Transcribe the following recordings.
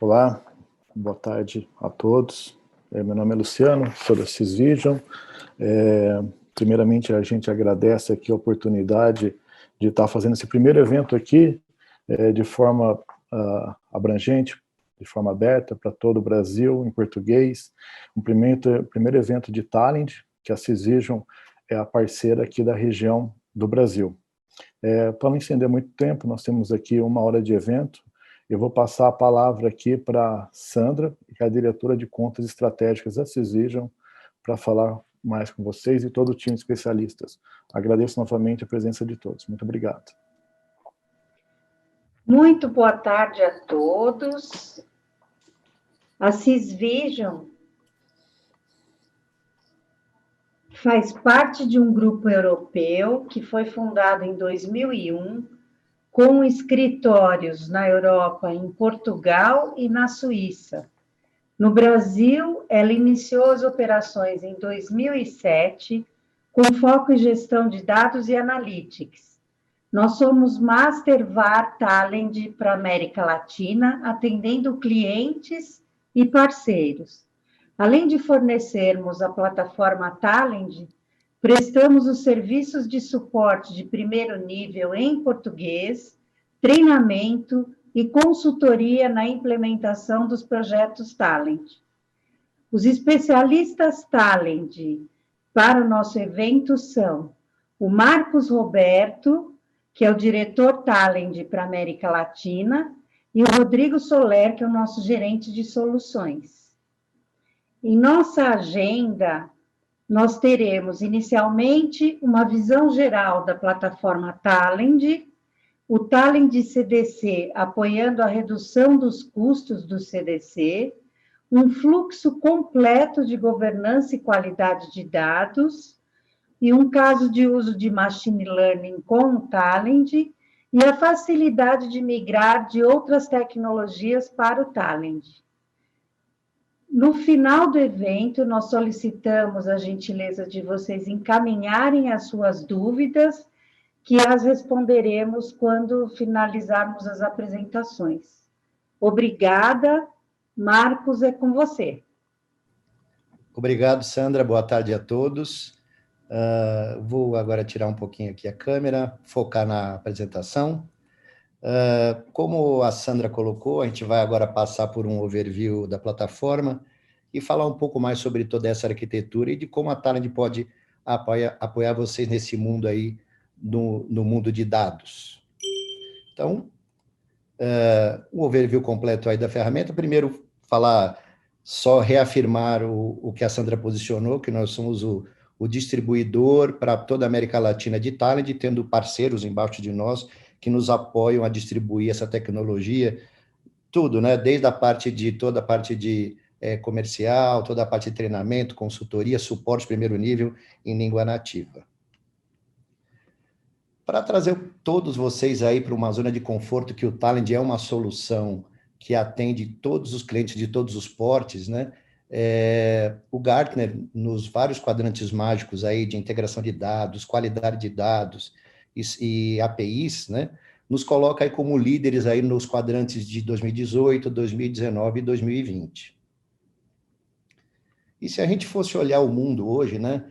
Olá, boa tarde a todos. Meu nome é Luciano, sou da Cisvision. Primeiramente, a gente agradece aqui a oportunidade de estar fazendo esse primeiro evento aqui de forma abrangente, de forma aberta para todo o Brasil, em português. Um primeiro evento de talent, que a Cisvision é a parceira aqui da região do Brasil. Para não estender muito tempo, nós temos aqui 1 hora de evento. Eu vou passar a palavra aqui para Sandra, que é a diretora de contas estratégicas da Cisvision, para falar mais com vocês e todo o time de especialistas. Agradeço novamente a presença de todos. Muito obrigado. Muito boa tarde a todos. A Cisvision faz parte de um grupo europeu que foi fundado em 2001, com escritórios na Europa, em Portugal e na Suíça. No Brasil, ela iniciou as operações em 2007, com foco em gestão de dados e analytics. Nós somos Master VAR Talent para a América Latina, atendendo clientes e parceiros. Além de fornecermos a plataforma Talent, prestamos os serviços de suporte de primeiro nível em português, treinamento e consultoria na implementação dos projetos Talent. Os especialistas Talent para o nosso evento são o Marcos Roberto, que é o diretor Talent para a América Latina, e o Rodrigo Soler, que é o nosso gerente de soluções. Em nossa agenda, nós teremos, inicialmente, uma visão geral da plataforma Talent, o Talent CDC apoiando a redução dos custos do CDC, um fluxo completo de governança e qualidade de dados, e um caso de uso de Machine Learning com o Talent, e a facilidade de migrar de outras tecnologias para o Talent. No final do evento, nós solicitamos a gentileza de vocês encaminharem as suas dúvidas, que as responderemos quando finalizarmos as apresentações. Obrigada. Marcos, é com você. Obrigado, Sandra. Boa tarde a todos. Vou agora tirar um pouquinho aqui a câmera, focar na apresentação. Como a Sandra colocou, a gente vai agora passar por um overview da plataforma e falar um pouco mais sobre toda essa arquitetura e de como a Talent pode apoiar vocês nesse mundo aí, no mundo de dados. Então, o overview completo aí da ferramenta. Primeiro, só reafirmar o que a Sandra posicionou, que nós somos o distribuidor para toda a América Latina de Talent, tendo parceiros embaixo de nós, que nos apoiam a distribuir essa tecnologia, tudo, né? Desde toda a parte de comercial, toda a parte de treinamento, consultoria, suporte primeiro nível em língua nativa. Para trazer todos vocês aí para uma zona de conforto, que o Talent é uma solução que atende todos os clientes de todos os portes, né? O Gartner, nos vários quadrantes mágicos aí de integração de dados, qualidade de dados e APIs, né, nos coloca aí como líderes aí nos quadrantes de 2018, 2019 e 2020. E se a gente fosse olhar o mundo hoje, né,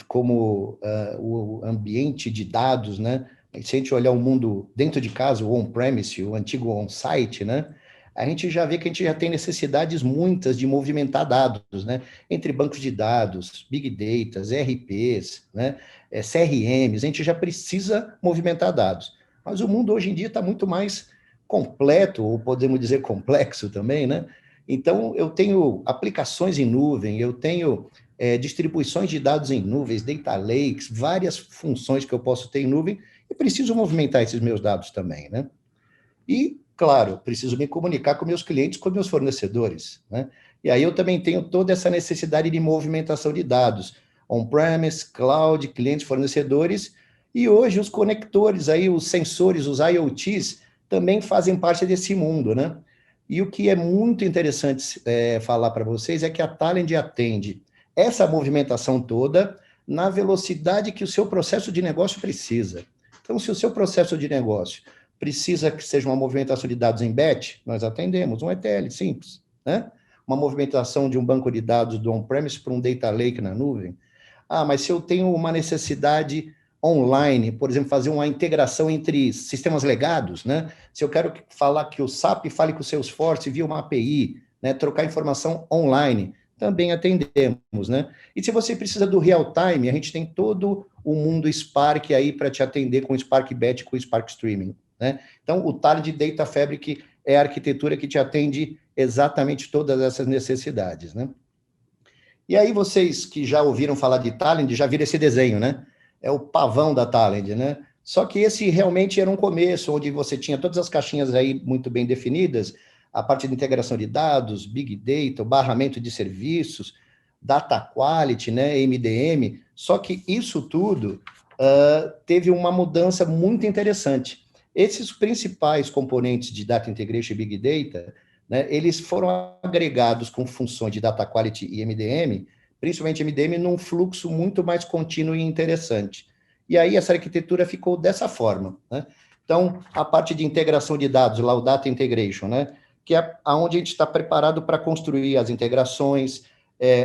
como o ambiente de dados, né, se a gente olhar o mundo dentro de casa, o on-premise, o antigo on-site, né, a gente já vê que a gente já tem necessidades muitas de movimentar dados, né? Entre bancos de dados, Big Data, ERPs, né? CRMs, a gente já precisa movimentar dados. Mas o mundo hoje em dia está muito mais completo, ou podemos dizer complexo também, né? Então, eu tenho aplicações em nuvem, eu tenho distribuições de dados em nuvens, data lakes, várias funções que eu posso ter em nuvem, e preciso movimentar esses meus dados também, né? E, claro, preciso me comunicar com meus clientes, com meus fornecedores, né? E aí eu também tenho toda essa necessidade de movimentação de dados, on-premise, cloud, clientes, fornecedores, e hoje os conectores, aí, os sensores, os IoTs, também fazem parte desse mundo, né? E o que é muito interessante falar para vocês é que a Talent atende essa movimentação toda na velocidade que o seu processo de negócio precisa. Então, se o seu processo de negócio Precisa que seja uma movimentação de dados em batch? Nós atendemos, um ETL simples, né? Uma movimentação de um banco de dados do on-premise para um data lake na nuvem. Ah, mas se eu tenho uma necessidade online, por exemplo, fazer uma integração entre sistemas legados, né? Se eu quero falar que o SAP fale com o Salesforce via uma API, né? Trocar informação online, também atendemos, né? E se você precisa do real time, a gente tem todo o mundo Spark aí para te atender com o Spark Batch, com o Spark Streaming, né? Então, o Talend Data Fabric é a arquitetura que te atende exatamente todas essas necessidades, né? E aí vocês que já ouviram falar de Talend, já viram esse desenho, né? É o pavão da Talend, né? Só que esse realmente era um começo, onde você tinha todas as caixinhas aí muito bem definidas, a parte de integração de dados, Big Data, o barramento de serviços, Data Quality, né, MDM, só que isso tudo teve uma mudança muito interessante. Esses principais componentes de Data Integration e Big Data, né, eles foram agregados com funções de Data Quality e MDM, principalmente MDM, num fluxo muito mais contínuo e interessante. E aí essa arquitetura ficou dessa forma, né? Então, a parte de integração de dados, lá o Data Integration, né, que é onde a gente está preparado para construir as integrações,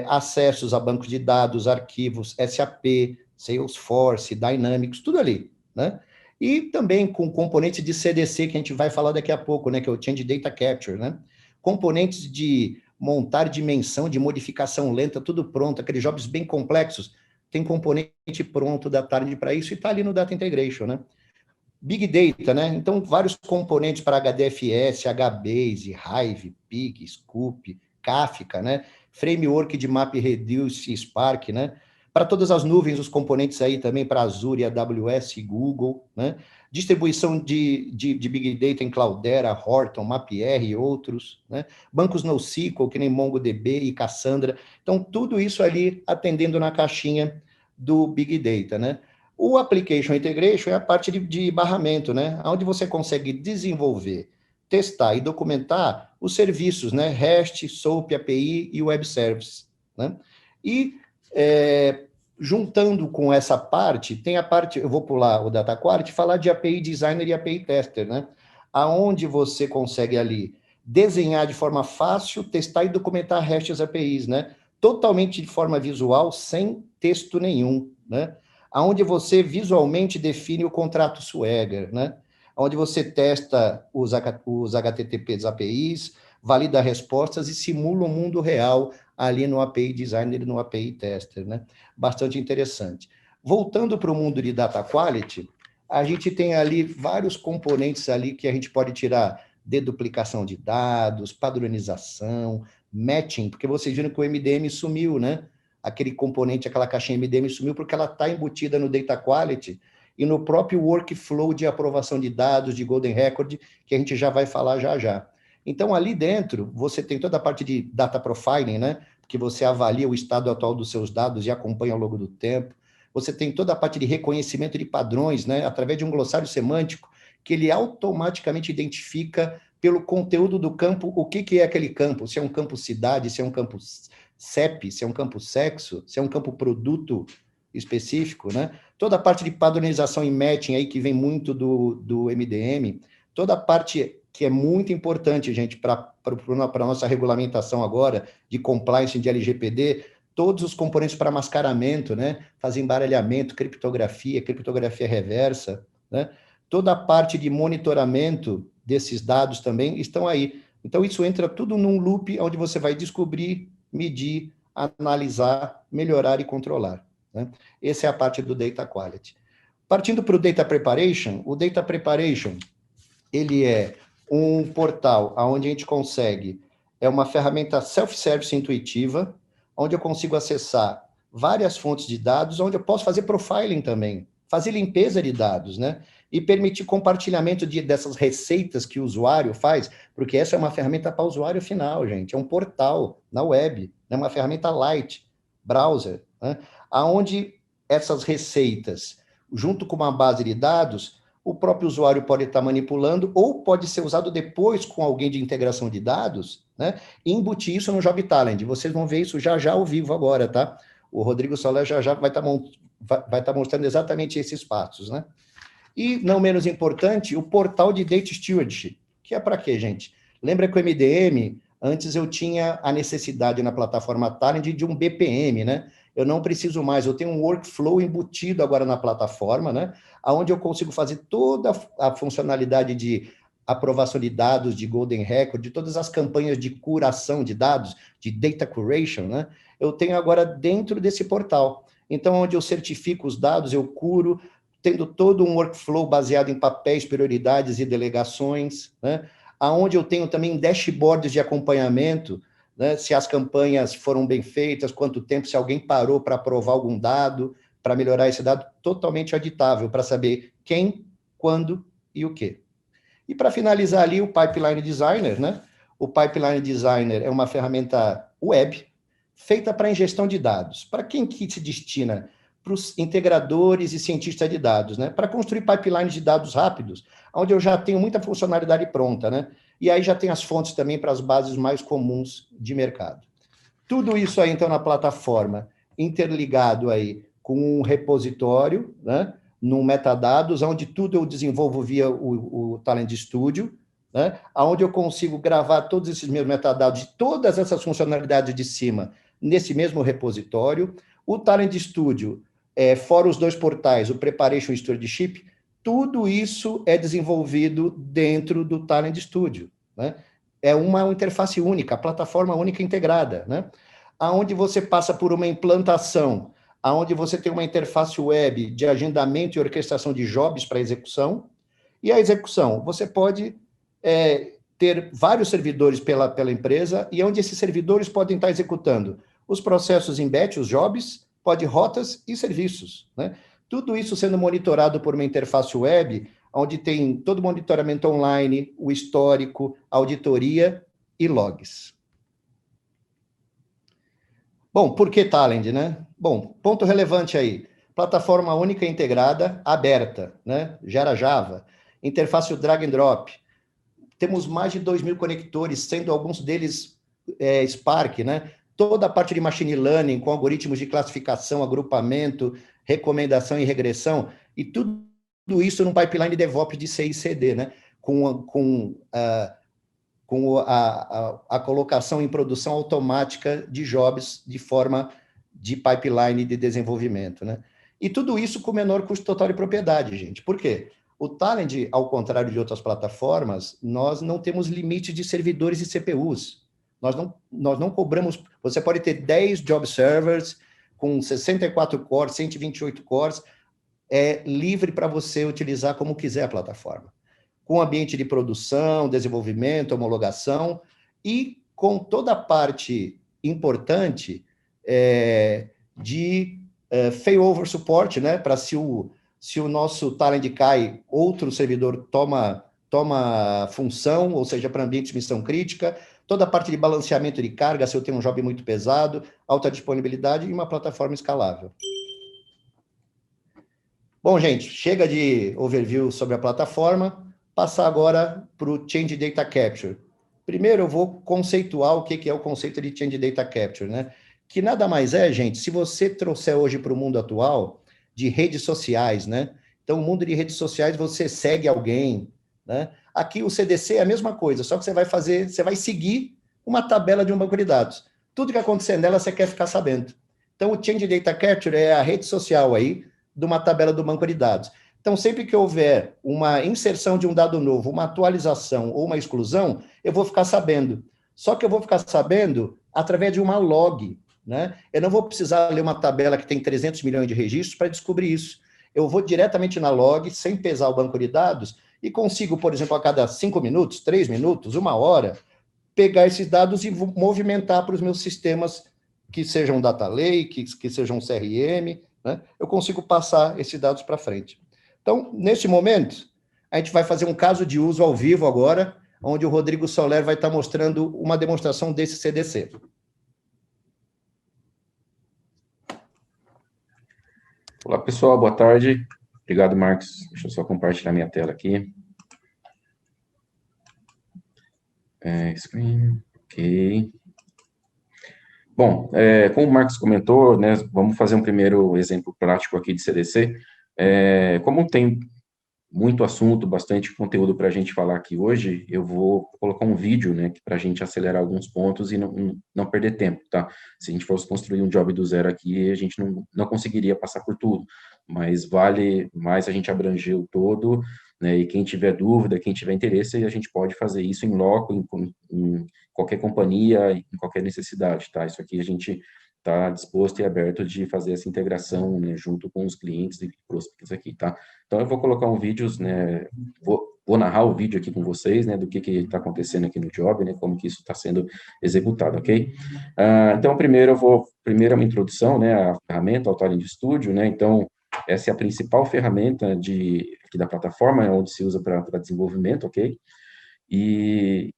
acessos a bancos de dados, arquivos, SAP, Salesforce, Dynamics, tudo ali, né? E também com componentes de CDC, que a gente vai falar daqui a pouco, né, que é o Change Data Capture, né? Componentes de montar dimensão, de modificação lenta, tudo pronto, aqueles jobs bem complexos, tem componente pronto da Talend para isso e está ali no Data Integration, né? Big Data, né? Então, vários componentes para HDFS, HBase, Hive, Pig, Scoop, Kafka, né? Framework de MapReduce e Spark, né? Para todas as nuvens, os componentes aí também para Azure, AWS e Google, né? Distribuição de Big Data em Cloudera, Horton, MapR e outros, né? Bancos NoSQL, que nem MongoDB e Cassandra. Então, tudo isso ali atendendo na caixinha do Big Data, né? O Application Integration é a parte de barramento, né? Onde você consegue desenvolver, testar e documentar os serviços, né? REST, SOAP, API e Web Services, né? E juntando com essa parte, tem a parte, eu vou pular o Data Quality, falar de API Designer e API Tester, né? Aonde você consegue ali desenhar de forma fácil, testar e documentar REST APIs, né? Totalmente de forma visual, sem texto nenhum, né? Onde você visualmente define o contrato Swagger, né? Onde você testa os HTTPs APIs, valida respostas e simula o mundo real ali no API Designer e no API Tester, né? Bastante interessante. Voltando para o mundo de Data Quality, a gente tem ali vários componentes ali que a gente pode tirar deduplicação de dados, padronização, matching, porque vocês viram que o MDM sumiu, né? Aquele componente, aquela caixinha MDM sumiu porque ela está embutida no Data Quality e no próprio workflow de aprovação de dados, de Golden Record, que a gente já vai falar já já. Então, ali dentro, você tem toda a parte de Data Profiling, né? Que você avalia o estado atual dos seus dados e acompanha ao longo do tempo. Você tem toda a parte de reconhecimento de padrões, né? Através de um glossário semântico, que ele automaticamente identifica pelo conteúdo do campo o que é aquele campo, se é um campo cidade, se é um campo CEP, se é um campo sexo, se é um campo produto específico, né? Toda a parte de padronização e matching aí que vem muito do MDM, toda a parte que é muito importante, gente, para a nossa regulamentação agora de compliance de LGPD, todos os componentes para mascaramento, né? Fazer embaralhamento, criptografia reversa, né? Toda a parte de monitoramento desses dados também estão aí. Então, isso entra tudo num loop onde você vai descobrir, medir, analisar, melhorar e controlar, né? Essa é a parte do Data Quality. Partindo para o Data Preparation, o Data Preparation, ele é um portal onde a gente consegue, é uma ferramenta self-service intuitiva, onde eu consigo acessar várias fontes de dados, onde eu posso fazer profiling também, fazer limpeza de dados, né? E permitir compartilhamento dessas receitas que o usuário faz, porque essa é uma ferramenta para o usuário final, gente, é um portal na web, é uma ferramenta light, browser, né? Onde essas receitas, junto com uma base de dados, o próprio usuário pode estar manipulando ou pode ser usado depois com alguém de integração de dados, né? E embutir isso no Job Talend. Vocês vão ver isso já já ao vivo agora, tá? O Rodrigo Soler já vai estar mostrando exatamente esses passos, né? E, não menos importante, o portal de Data Stewardship, que é para quê, gente? Lembra que o MDM, antes eu tinha a necessidade na plataforma Talend de um BPM, né? Eu não preciso mais, eu tenho um workflow embutido agora na plataforma, né? Onde eu consigo fazer toda a funcionalidade de aprovação de dados, de Golden Record, de todas as campanhas de curação de dados, de data curation, né? Eu tenho agora dentro desse portal. Então, onde eu certifico os dados, eu curo, tendo todo um workflow baseado em papéis, prioridades e delegações, né? Aonde eu tenho também dashboards de acompanhamento, né? Se as campanhas foram bem feitas, quanto tempo, se alguém parou para aprovar algum dado, para melhorar esse dado, totalmente auditável, para saber quem, quando e o quê. E para finalizar ali, o Pipeline Designer, né? O Pipeline Designer é uma ferramenta web feita para ingestão de dados. Para quem que se destina? Para os integradores e cientistas de dados, né? Para construir pipelines de dados rápidos, onde eu já tenho muita funcionalidade pronta, né? E aí já tem as fontes também para as bases mais comuns de mercado. Tudo isso aí, então, na plataforma, interligado aí com um repositório, né? No metadados, onde tudo eu desenvolvo via o Talend Studio, né? Onde eu consigo gravar todos esses meus metadados de todas essas funcionalidades de cima nesse mesmo repositório. O Talend Studio, fora os 2 portais, o Preparation e Stewardship, tudo isso é desenvolvido dentro do Talend Studio, né? É uma interface única, plataforma única integrada, né? Onde você passa por uma implantação, onde você tem uma interface web de agendamento e orquestração de jobs para execução, e a execução, você pode ter vários servidores pela empresa, e onde esses servidores podem estar executando os processos em batch, os jobs, pode rotas e serviços, né? Tudo isso sendo monitorado por uma interface web, onde tem todo o monitoramento online, o histórico, auditoria e logs. Bom, por que Talend, né? Bom, ponto relevante aí. Plataforma única integrada, aberta, né? Gera Java. Interface drag and drop. Temos mais de 2.000 conectores, sendo alguns deles Spark, né? Toda a parte de machine learning, com algoritmos de classificação, agrupamento, recomendação e regressão, e tudo isso num pipeline DevOps de CI e CD, né? Com a colocação em produção automática de jobs de forma de pipeline de desenvolvimento, né? E tudo isso com menor custo total de propriedade, gente. Por quê? O Talend, ao contrário de outras plataformas, nós não temos limite de servidores e CPUs. Nós não cobramos... Você pode ter 10 job servers com 64 cores, 128 cores, livre para você utilizar como quiser a plataforma. Com ambiente de produção, desenvolvimento, homologação, e com toda a parte importante de failover support, né? Para se o nosso Talend cai, outro servidor toma função, ou seja, para ambiente de missão crítica, toda a parte de balanceamento de carga, se eu tenho um job muito pesado, alta disponibilidade e uma plataforma escalável. Bom, gente, chega de overview sobre a plataforma, passar agora para o Change Data Capture. Primeiro, eu vou conceituar o que é o conceito de Change Data Capture, né? Que nada mais é, gente, se você trouxer hoje para o mundo atual de redes sociais, né? Então, o mundo de redes sociais, você segue alguém, né? Aqui o CDC é a mesma coisa, só que você vai seguir uma tabela de um banco de dados. Tudo que acontecer nela, você quer ficar sabendo. Então, o Change Data Capture é a rede social aí de uma tabela do banco de dados. Então, sempre que houver uma inserção de um dado novo, uma atualização ou uma exclusão, eu vou ficar sabendo. Só que eu vou ficar sabendo através de uma log, né? Eu não vou precisar ler uma tabela que tem 300 milhões de registros para descobrir isso. Eu vou diretamente na log, sem pesar o banco de dados, e consigo, por exemplo, a cada 5 minutos, 3 minutos, 1 hora, pegar esses dados e movimentar para os meus sistemas que sejam data lake, que sejam CRM, né? Eu consigo passar esses dados para frente. Então, neste momento, a gente vai fazer um caso de uso ao vivo agora, onde o Rodrigo Soler vai estar mostrando uma demonstração desse CDC. Olá, pessoal, boa tarde. Obrigado, Marcos. Deixa eu só compartilhar minha tela aqui. Screen, ok. Bom, como o Marcos comentou, né, vamos fazer um primeiro exemplo prático aqui de CDC. Como tem muito assunto, bastante conteúdo para a gente falar aqui hoje, eu vou colocar um vídeo, né, para a gente acelerar alguns pontos e não perder tempo, tá? Se a gente fosse construir um job do zero aqui, a gente não conseguiria passar por tudo, mas vale mais a gente abranger o todo, né, e quem tiver dúvida, quem tiver interesse, a gente pode fazer isso em loco, em qualquer companhia, em qualquer necessidade, tá? Isso aqui a gente está disposto e aberto de fazer essa integração, né, junto com os clientes e prospects aqui, tá? Então, eu vou colocar um vídeo, né, vou narrar o vídeo aqui com vocês, né, do que está acontecendo aqui no job, né, como que isso está sendo executado, ok? Então, primeiro é uma introdução, né, à ferramenta, ao Talend Studio, né, então, essa é a principal ferramenta aqui da plataforma, é onde se usa para desenvolvimento, ok? E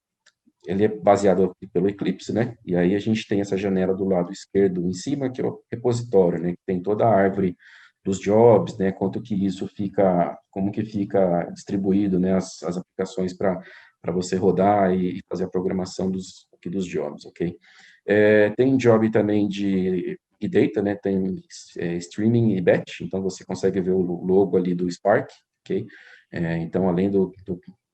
ele é baseado pelo Eclipse, né? E aí a gente tem essa janela do lado esquerdo em cima, que é o repositório, né? Que tem toda a árvore dos jobs, né? Quanto que isso fica, como que fica distribuído, né? As aplicações para você rodar e fazer a programação aqui dos jobs, ok? Tem job também de data, né? Tem streaming e batch, então você consegue ver o logo ali do Spark, ok? Então, além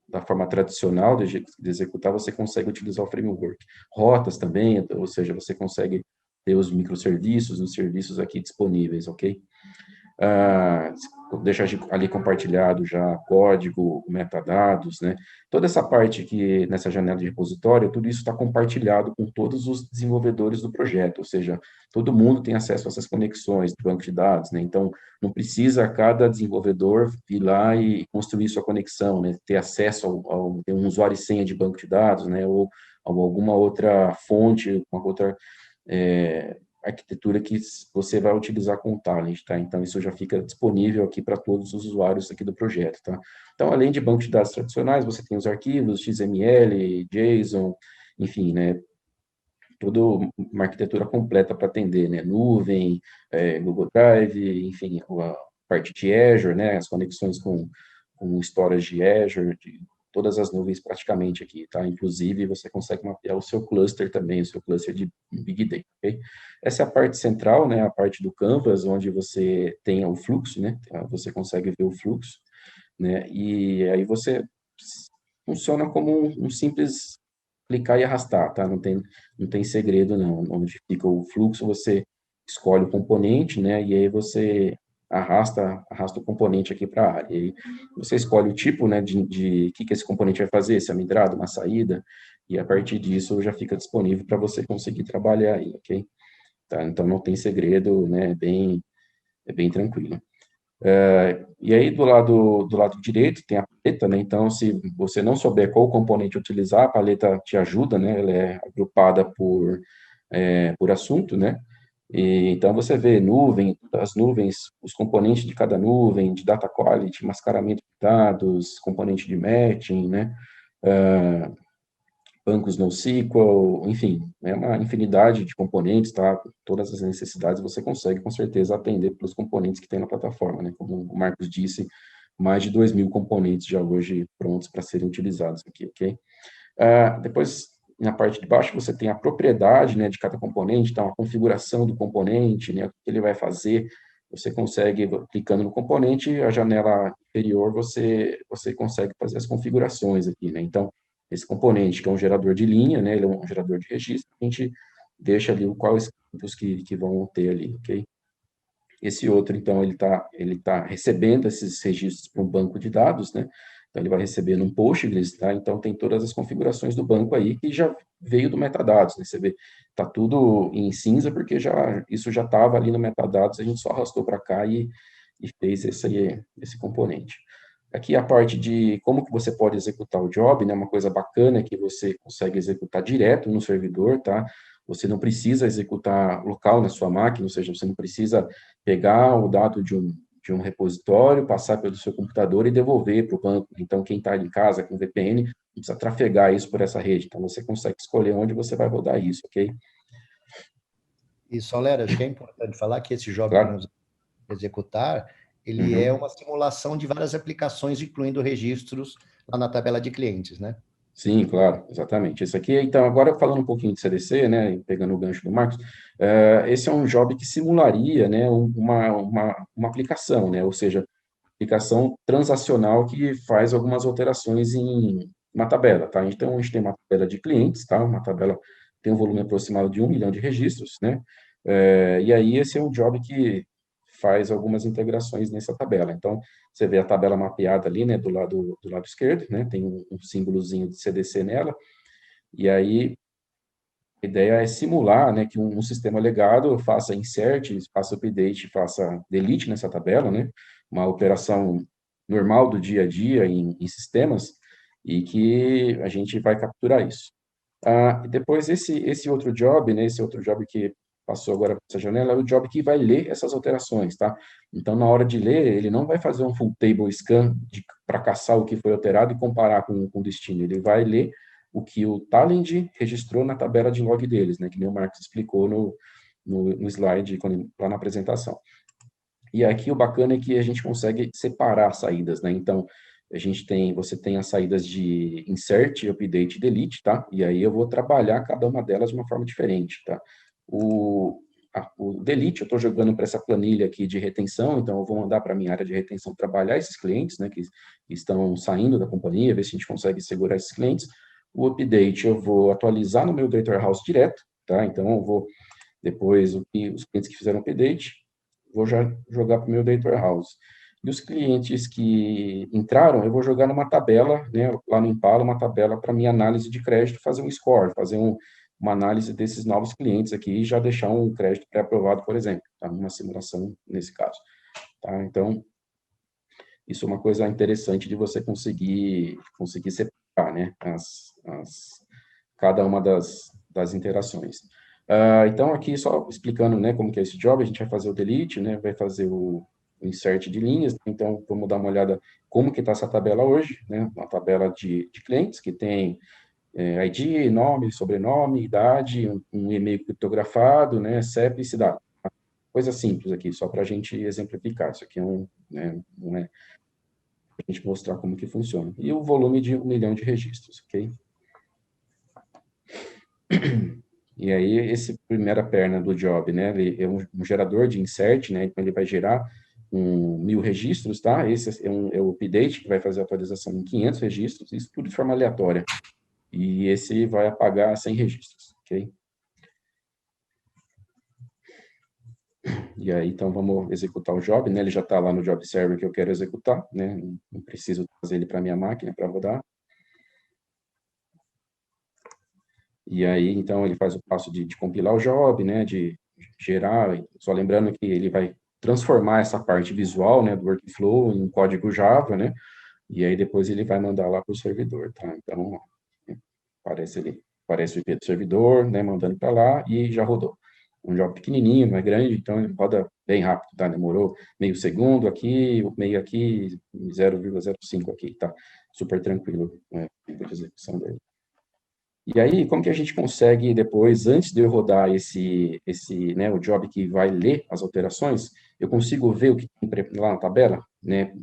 da forma tradicional de executar, você consegue utilizar o framework. Rotas também, ou seja, você consegue ter os microserviços, os serviços aqui disponíveis, ok? Deixa ali compartilhado já código, metadados, né? Toda essa parte que nessa janela de repositório, tudo isso está compartilhado com todos os desenvolvedores do projeto, ou seja, todo mundo tem acesso a essas conexões do banco de dados, né? Então, não precisa cada desenvolvedor ir lá e construir sua conexão, né? Ter acesso ter um usuário e senha de banco de dados, né? Ou alguma outra fonte, uma outra arquitetura que você vai utilizar com o Talend, tá? Então, isso já fica disponível aqui para todos os usuários aqui do projeto, tá? Então, além de banco de dados tradicionais, você tem os arquivos, XML, JSON, enfim, né? Toda uma arquitetura completa para atender, né? Nuvem, Google Drive, enfim, a parte de Azure, né? As conexões com storage de Azure, de todas as nuvens praticamente aqui, tá? Inclusive, você consegue mapear o seu cluster também, o seu cluster de Big Data, ok? Essa é a parte central, né? A parte do Canvas, onde você tem o fluxo, né? Você consegue ver o fluxo, né? E aí você funciona como um simples clicar e arrastar, tá? Não tem segredo, não. Onde fica o fluxo, você escolhe o componente, né? E aí você arrasta o componente aqui para a área. E aí você escolhe o tipo, né? De que esse componente vai fazer, se é migrado, uma saída, e a partir disso já fica disponível para você conseguir trabalhar aí, ok? Tá? Então não tem segredo, né? É bem tranquilo. E aí, do lado direito, tem a paleta, né? Então, se você não souber qual componente utilizar, a paleta te ajuda, né? Ela é agrupada por assunto, né? E, então, você vê nuvem, as nuvens, os componentes de cada nuvem, de data quality, mascaramento de dados, componente de matching, né? Bancos NoSQL, enfim, é uma infinidade de componentes, tá? Todas as necessidades você consegue, com certeza, atender pelos componentes que tem na plataforma, né? Como o Marcos disse, mais de 2.000 componentes já hoje prontos para serem utilizados aqui, ok? Depois, na parte de baixo, você tem a propriedade, né, de cada componente, então a configuração do componente, né, o que ele vai fazer, você consegue, clicando no componente, a janela inferior, você consegue fazer as configurações aqui, né? Então, esse componente, que é um gerador de linha, né, ele é um gerador de registro, a gente deixa ali quais campos que vão ter ali, ok? Esse outro, então, ele tá recebendo esses registros para um banco de dados, né? Então, ele vai receber num Postgres, tá? Então, tem todas as configurações do banco aí que já veio do metadados, né? Você vê, tá tudo em cinza porque isso já estava ali no metadados, a gente só arrastou para cá e fez esse componente. Aqui a parte de como que você pode executar o job, né? Uma coisa bacana é que você consegue executar direto no servidor, tá? Você não precisa executar local na sua máquina, ou seja, você não precisa pegar o dado de um repositório, passar pelo seu computador e devolver para o banco. Então, quem está em casa com VPN, não precisa trafegar isso por essa rede. Então, você consegue escolher onde você vai rodar isso, ok? E, Soler, acho que é importante falar que esse job que Claro. nós vamos executar, ele é uma simulação de várias aplicações, incluindo registros lá na tabela de clientes, né? Sim, claro, exatamente. Esse aqui, então, agora falando um pouquinho de CDC, né, pegando o gancho do Marcos, esse é um job que simularia, né, uma aplicação, né, ou seja, aplicação transacional que faz algumas alterações em uma tabela, tá? Então, a gente tem uma tabela de clientes, tá? Uma tabela tem um volume aproximado de 1 milhão de registros, né? E aí, esse é um job que faz algumas integrações nessa tabela. Então, você vê a tabela mapeada ali, né, do lado esquerdo, né? Tem um símbolozinho de CDC nela, e aí a ideia é simular, né, que um sistema legado faça insert, faça update, faça delete nessa tabela, né, uma operação normal do dia a dia em sistemas, e que a gente vai capturar isso. E depois, esse outro job, né, esse outro job que passou agora para essa janela, é o job que vai ler essas alterações, tá? Então, na hora de ler, ele não vai fazer um full table scan para caçar o que foi alterado e comparar com o destino, ele vai ler o que o Talend registrou na tabela de log deles, né, que nem o Marcos explicou no slide, lá na apresentação. E aqui o bacana é que a gente consegue separar as saídas, né, então, você tem as saídas de insert, update e delete, tá? E aí eu vou trabalhar cada uma delas de uma forma diferente, tá? O delete eu estou jogando para essa planilha aqui de retenção, então eu vou mandar para a minha área de retenção trabalhar esses clientes, né, que estão saindo da companhia, ver se a gente consegue segurar esses clientes. O update eu vou atualizar no meu data warehouse direto, tá? Então eu vou, depois, os clientes que fizeram update, vou já jogar para o meu data warehouse. E os clientes que entraram, eu vou jogar numa tabela, né, lá no Impala, uma tabela para minha análise de crédito, fazer um score, fazer uma análise desses novos clientes aqui e já deixar um crédito pré-aprovado, por exemplo, tá? Uma simulação nesse caso, tá? Então, isso é uma coisa interessante de você conseguir separar, né, cada uma das interações. Então, aqui só explicando, né, como que é esse job, a gente vai fazer o delete, né, vai fazer o insert de linhas. Então, vamos dar uma olhada como que está essa tabela hoje, né, uma tabela de clientes que tem ID, nome, sobrenome, idade, um e-mail criptografado, né, CEP e cidade. Coisa simples aqui, só para a gente exemplificar. Isso aqui né, não é para a gente mostrar como que funciona. E o volume de 1 milhão de registros, ok? E aí, essa primeira perna do job, né, ele é um gerador de insert, né, então ele vai gerar 1.000 registros, tá? Esse é o update, que vai fazer a atualização em 500 registros, isso tudo de forma aleatória. E esse vai apagar 100 registros, ok? E aí, então, vamos executar o job, né? Ele já está lá no job server que eu quero executar, né? Não preciso trazer ele para a minha máquina para rodar. E aí, então, ele faz o passo de compilar o job, né? De gerar, só lembrando que ele vai transformar essa parte visual, né? Do workflow em código Java, né? E aí, depois ele vai mandar lá para o servidor, tá? Então, aparece o IP do servidor, né? Mandando para lá e já rodou. Um job pequenininho, não é grande, então ele roda bem rápido, tá? Demorou meio segundo aqui, meio aqui, 0,05 aqui, tá? Super tranquilo, né? A execução dele. E aí, como que a gente consegue depois, antes de eu rodar né, o job que vai ler as alterações, eu consigo ver o que tem lá na tabela, né?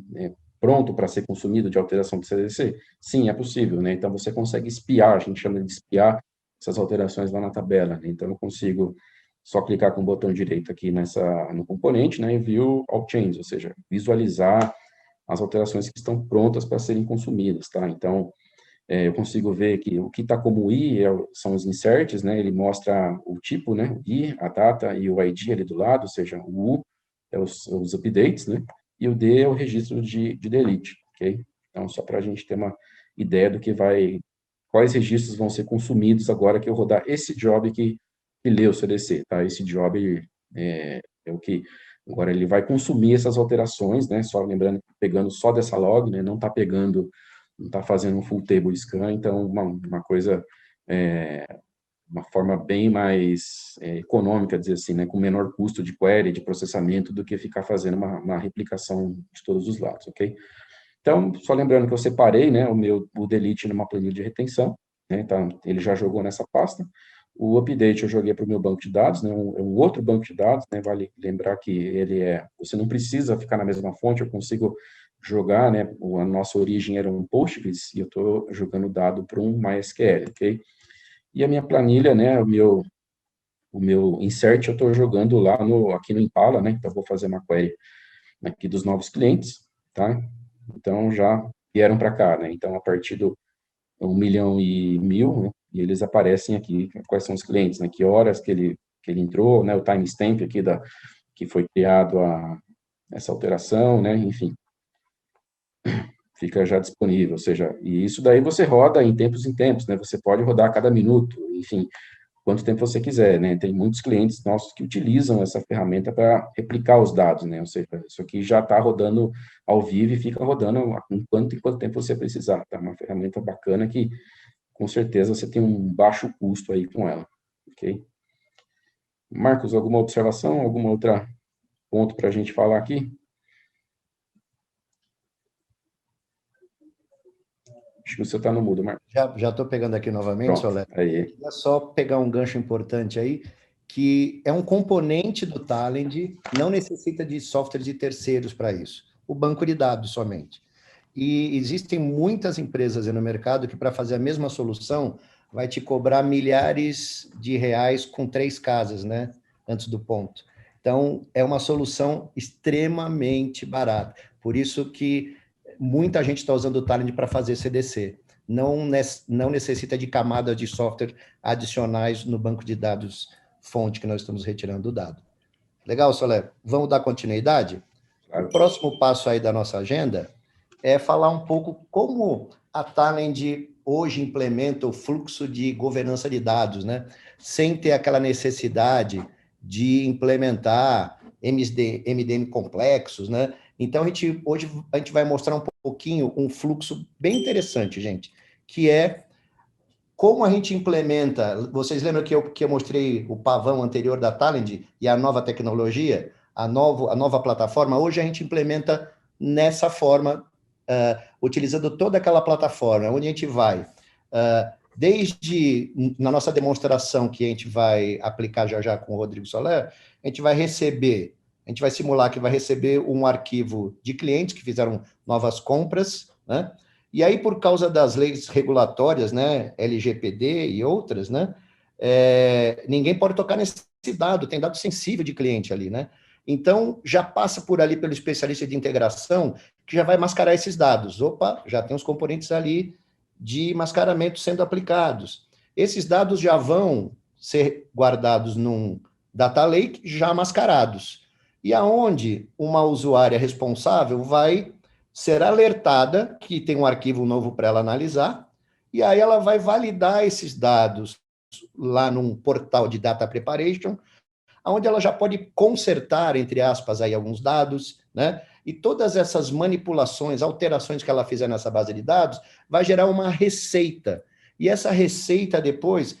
Pronto para ser consumido de alteração do CDC? Sim, é possível, né? Então, você consegue espiar, a gente chama de espiar essas alterações lá na tabela, né? Então, eu consigo só clicar com o botão direito aqui no componente, né, e view all changes, ou seja, visualizar as alterações que estão prontas para serem consumidas, tá? Então, eu consigo ver que o que está como I são os inserts, né, ele mostra o tipo, né, o I, a data e o ID ali do lado, ou seja, o U é os updates, né, e o D é o registro de delete, ok? Então, só para a gente ter uma ideia do que quais registros vão ser consumidos agora que eu rodar esse job que lê o CDC, tá? Esse job é o que agora ele vai consumir essas alterações, né? Só lembrando, pegando só dessa log, né? Não está fazendo um full table scan, então uma coisa, uma forma bem mais econômica, dizer assim, né? Com menor custo de query, de processamento, do que ficar fazendo uma replicação de todos os lados, ok? Então, só lembrando que eu separei, né? O delete numa planilha de retenção, né? Então, ele já jogou nessa pasta. O update eu joguei para o meu banco de dados, né, um outro banco de dados, né, vale lembrar que você não precisa ficar na mesma fonte, eu consigo jogar, né, a nossa origem era um Postgres, e eu estou jogando dado para um MySQL, ok? E a minha planilha, né, o meu insert eu estou jogando lá aqui no Impala, né, então eu vou fazer uma query aqui dos novos clientes, tá? Então, já vieram para cá, né? Então, a partir do 1 milhão e 1.000, né? E eles aparecem aqui, quais são os clientes, né? Que horas que ele entrou, né? O timestamp aqui que foi criado essa alteração, né? Enfim, fica já disponível, ou seja, e isso daí você roda em tempos, né? Você pode rodar a cada minuto, enfim, quanto tempo você quiser, né? Tem muitos clientes nossos que utilizam essa ferramenta para replicar os dados, né? Ou seja, isso aqui já está rodando ao vivo e fica rodando enquanto tempo você precisar, tá? Uma ferramenta bacana que, com certeza, você tem um baixo custo aí com ela, ok? Marcos, alguma observação, alguma outra ponto para a gente falar aqui? Acho que você está no mudo, Marcos. Já estou pegando aqui novamente, Pronto, Soler. aí. Queria só pegar um gancho importante aí, que é um componente do Talend, não necessita de software de terceiros para isso. O banco de dados somente. E existem muitas empresas aí no mercado que, para fazer a mesma solução, vai te cobrar milhares de reais com 3 casas, né? Antes do ponto. Então, é uma solução extremamente barata. Por isso que muita gente está usando o Talend para fazer CDC. Não necessita de camadas de software adicionais no banco de dados fonte que nós estamos retirando o dado. Legal, Soler? Vamos dar continuidade? Claro. O próximo passo aí da nossa agenda é falar um pouco como a Talend hoje implementa o fluxo de governança de dados, né? Sem ter aquela necessidade de implementar MDM complexos, né? Então, hoje a gente vai mostrar um pouquinho um fluxo bem interessante, gente, que é como a gente implementa. Vocês lembram que eu mostrei o pavão anterior da Talend e a nova tecnologia, a nova plataforma? Hoje a gente implementa nessa forma, utilizando toda aquela plataforma, onde a gente vai, desde na nossa demonstração que a gente vai aplicar já com o Rodrigo Soler, a gente vai simular que vai receber um arquivo de clientes que fizeram novas compras, né? E aí, por causa das leis regulatórias, né, LGPD e outras, né, ninguém pode tocar nesse dado, tem dado sensível de cliente ali, né? Então, já passa por ali pelo especialista de integração, que já vai mascarar esses dados. Opa, já tem os componentes ali de mascaramento sendo aplicados. Esses dados já vão ser guardados num data lake já mascarados. E aonde uma usuária responsável vai ser alertada que tem um arquivo novo para ela analisar, e aí ela vai validar esses dados lá num portal de Data Preparation, onde ela já pode consertar, entre aspas, aí alguns dados, né? E todas essas manipulações, alterações que ela fizer nessa base de dados, vai gerar uma receita. E essa receita depois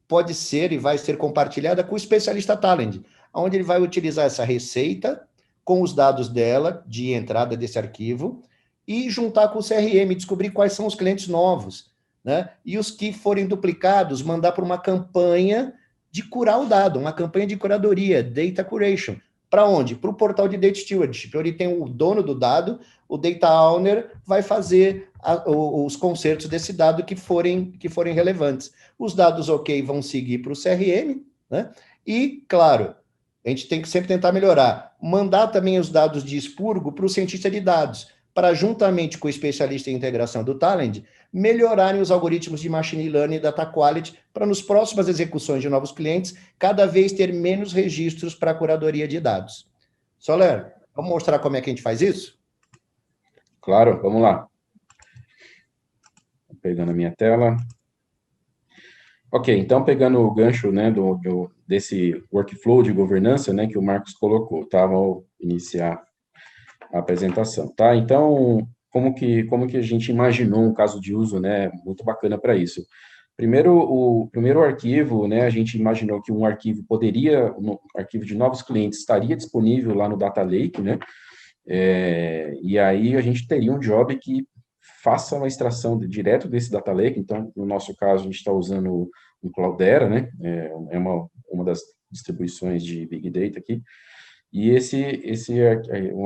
pode ser e vai ser compartilhada com o especialista Talend, onde ele vai utilizar essa receita com os dados dela, de entrada desse arquivo, e juntar com o CRM, descobrir quais são os clientes novos, né? E os que forem duplicados, mandar para uma campanha de curar o dado, uma campanha de curadoria, Data Curation. Para onde? Para o portal de Data Stewardship, onde tem o dono do dado, o Data Owner vai fazer os consertos desse dado que forem relevantes. Os dados ok vão seguir para o CRM, né? E, claro, a gente tem que sempre tentar melhorar. Mandar também os dados de expurgo para o cientista de dados, para, juntamente com o especialista em integração do Talend, melhorarem os algoritmos de machine learning e data quality para, nas próximas execuções de novos clientes, cada vez ter menos registros para a curadoria de dados. Soler, vamos mostrar como é que a gente faz isso? Claro, vamos lá. Pegando a minha tela. Ok, então pegando o gancho, né, desse workflow de governança, né, que o Marcos colocou, tá? Vou iniciar a apresentação, tá? Então, como que a gente imaginou um caso de uso, né, muito bacana para isso? Primeiro, o primeiro arquivo, né, a gente imaginou que um arquivo de novos clientes estaria disponível lá no Data Lake, né? E aí a gente teria um job que faça uma extração direto desse Data Lake. Então, no nosso caso, a gente está usando o Cloudera, né? É uma das distribuições de Big Data aqui. E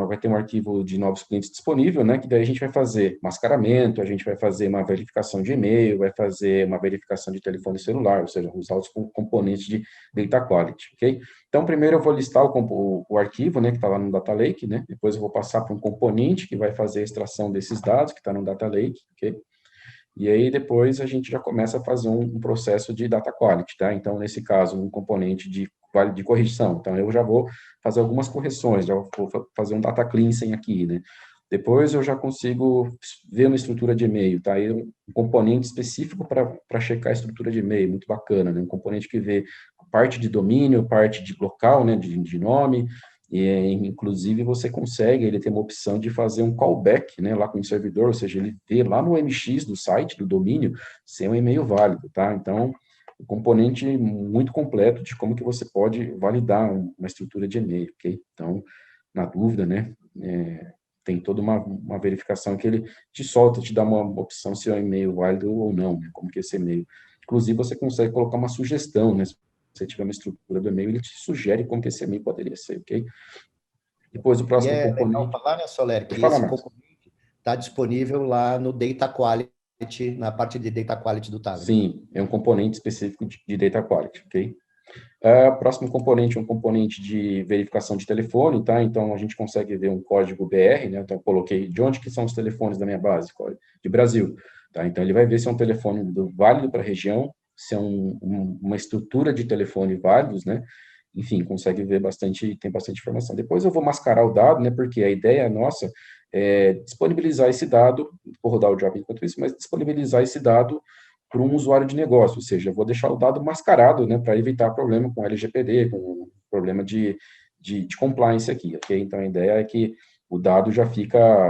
vai ter um arquivo de novos clientes disponível, né, que daí a gente vai fazer mascaramento, a gente vai fazer uma verificação de e-mail, vai fazer uma verificação de telefone celular, ou seja, usar os componentes de data quality, ok? Então, primeiro eu vou listar o arquivo, né, que está lá no Data Lake, né, depois eu vou passar para um componente que vai fazer a extração desses dados, que está no Data Lake, ok? E aí, depois, a gente já começa a fazer um processo de data quality, tá? Então, nesse caso, um componente de correção. Então, eu já vou fazer algumas correções, já vou fazer um data cleansing aqui, né? Depois, eu já consigo ver uma estrutura de e-mail, tá? Aí, um componente específico para checar a estrutura de e-mail, muito bacana, né? Um componente que vê parte de domínio, parte de local, né? De nome, e, inclusive, você consegue, ele tem uma opção de fazer um callback, né, lá com o servidor, ou seja, ele vê lá no MX do site, do domínio, se é um e-mail válido, tá? Então, um componente muito completo de como que você pode validar uma estrutura de e-mail, ok? Então, na dúvida, né, tem toda uma verificação que ele te solta, te dá uma opção se é um e-mail válido ou não, né, como que é esse e-mail. Inclusive, você consegue colocar uma sugestão, né, se você tiver uma estrutura do e-mail, ele te sugere como que esse e-mail poderia ser, ok? Depois, o E próximo é legal componente... falar, né, Soler, Pode que falar, esse Marcos. componente está disponível lá no Data Quality, na parte de Data Quality do Talent. Sim, é um componente específico de Data Quality, ok? Próximo componente é um componente de verificação de telefone, tá? Então, a gente consegue ver um código BR, né? Então, eu coloquei de onde que são os telefones da minha base, de Brasil, tá? Então, ele vai ver se é um telefone válido para a região, se é uma estrutura de telefone válidos, né? Enfim, consegue ver tem bastante informação. Depois eu vou mascarar o dado, né? Porque a ideia nossa é disponibilizar esse dado, vou rodar o job enquanto isso, mas disponibilizar esse dado para um usuário de negócio, ou seja, eu vou deixar o dado mascarado, né, para evitar problema com LGPD, com problema de compliance aqui, ok? Então, a ideia é que o dado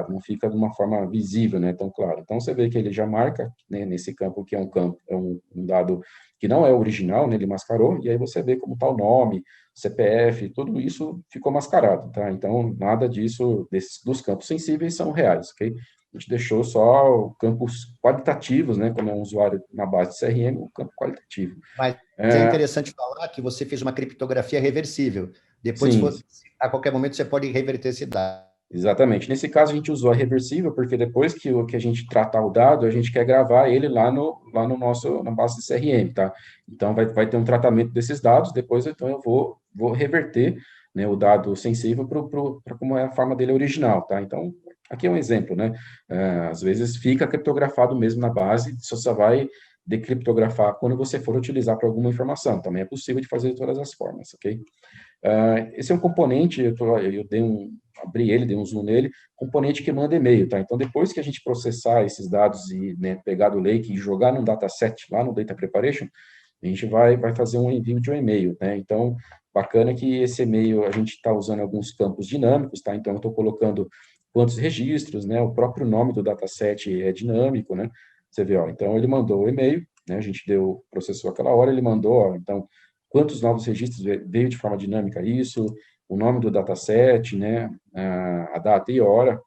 não fica de uma forma visível, né, tão claro. Então, você vê que ele já marca, né, nesse campo que é um dado que não é original, né, ele mascarou, e aí você vê como está o nome, CPF, tudo isso ficou mascarado, tá? Então, nada disso, dos campos sensíveis são reais, ok? A gente deixou só campos qualitativos, né? Como é um usuário na base de CRM, o campo qualitativo. Mas é interessante falar que você fez uma criptografia reversível. Depois, Sim, a qualquer momento, você pode reverter esse dado. exatamente. Nesse caso, a gente usou a reversível, porque depois que a gente tratar o dado, a gente quer gravar ele lá na base de CRM, tá? Então, vai ter um tratamento desses dados, depois, então, eu vou reverter, né, o dado sensível para como é a forma dele original, tá? Então, aqui é um exemplo, né? Às vezes fica criptografado mesmo na base, você só vai decriptografar quando você for utilizar para alguma informação. Também é possível de fazer de todas as formas, ok? Esse é um componente, abri ele, dei um zoom nele, componente que manda e-mail, tá? Então, depois que a gente processar esses dados e, né, pegar do Lake e jogar num dataset lá no Data Preparation, a gente vai fazer um envio de um e-mail, né? Então, bacana que esse e-mail, a gente está usando alguns campos dinâmicos, tá? Então, eu estou colocando quantos registros, né? O próprio nome do dataset é dinâmico, né? Você vê, ó, então ele mandou o e-mail, né? A gente processou aquela hora, ele mandou, ó, então, quantos novos registros veio de forma dinâmica isso, o nome do dataset, né, a data e hora,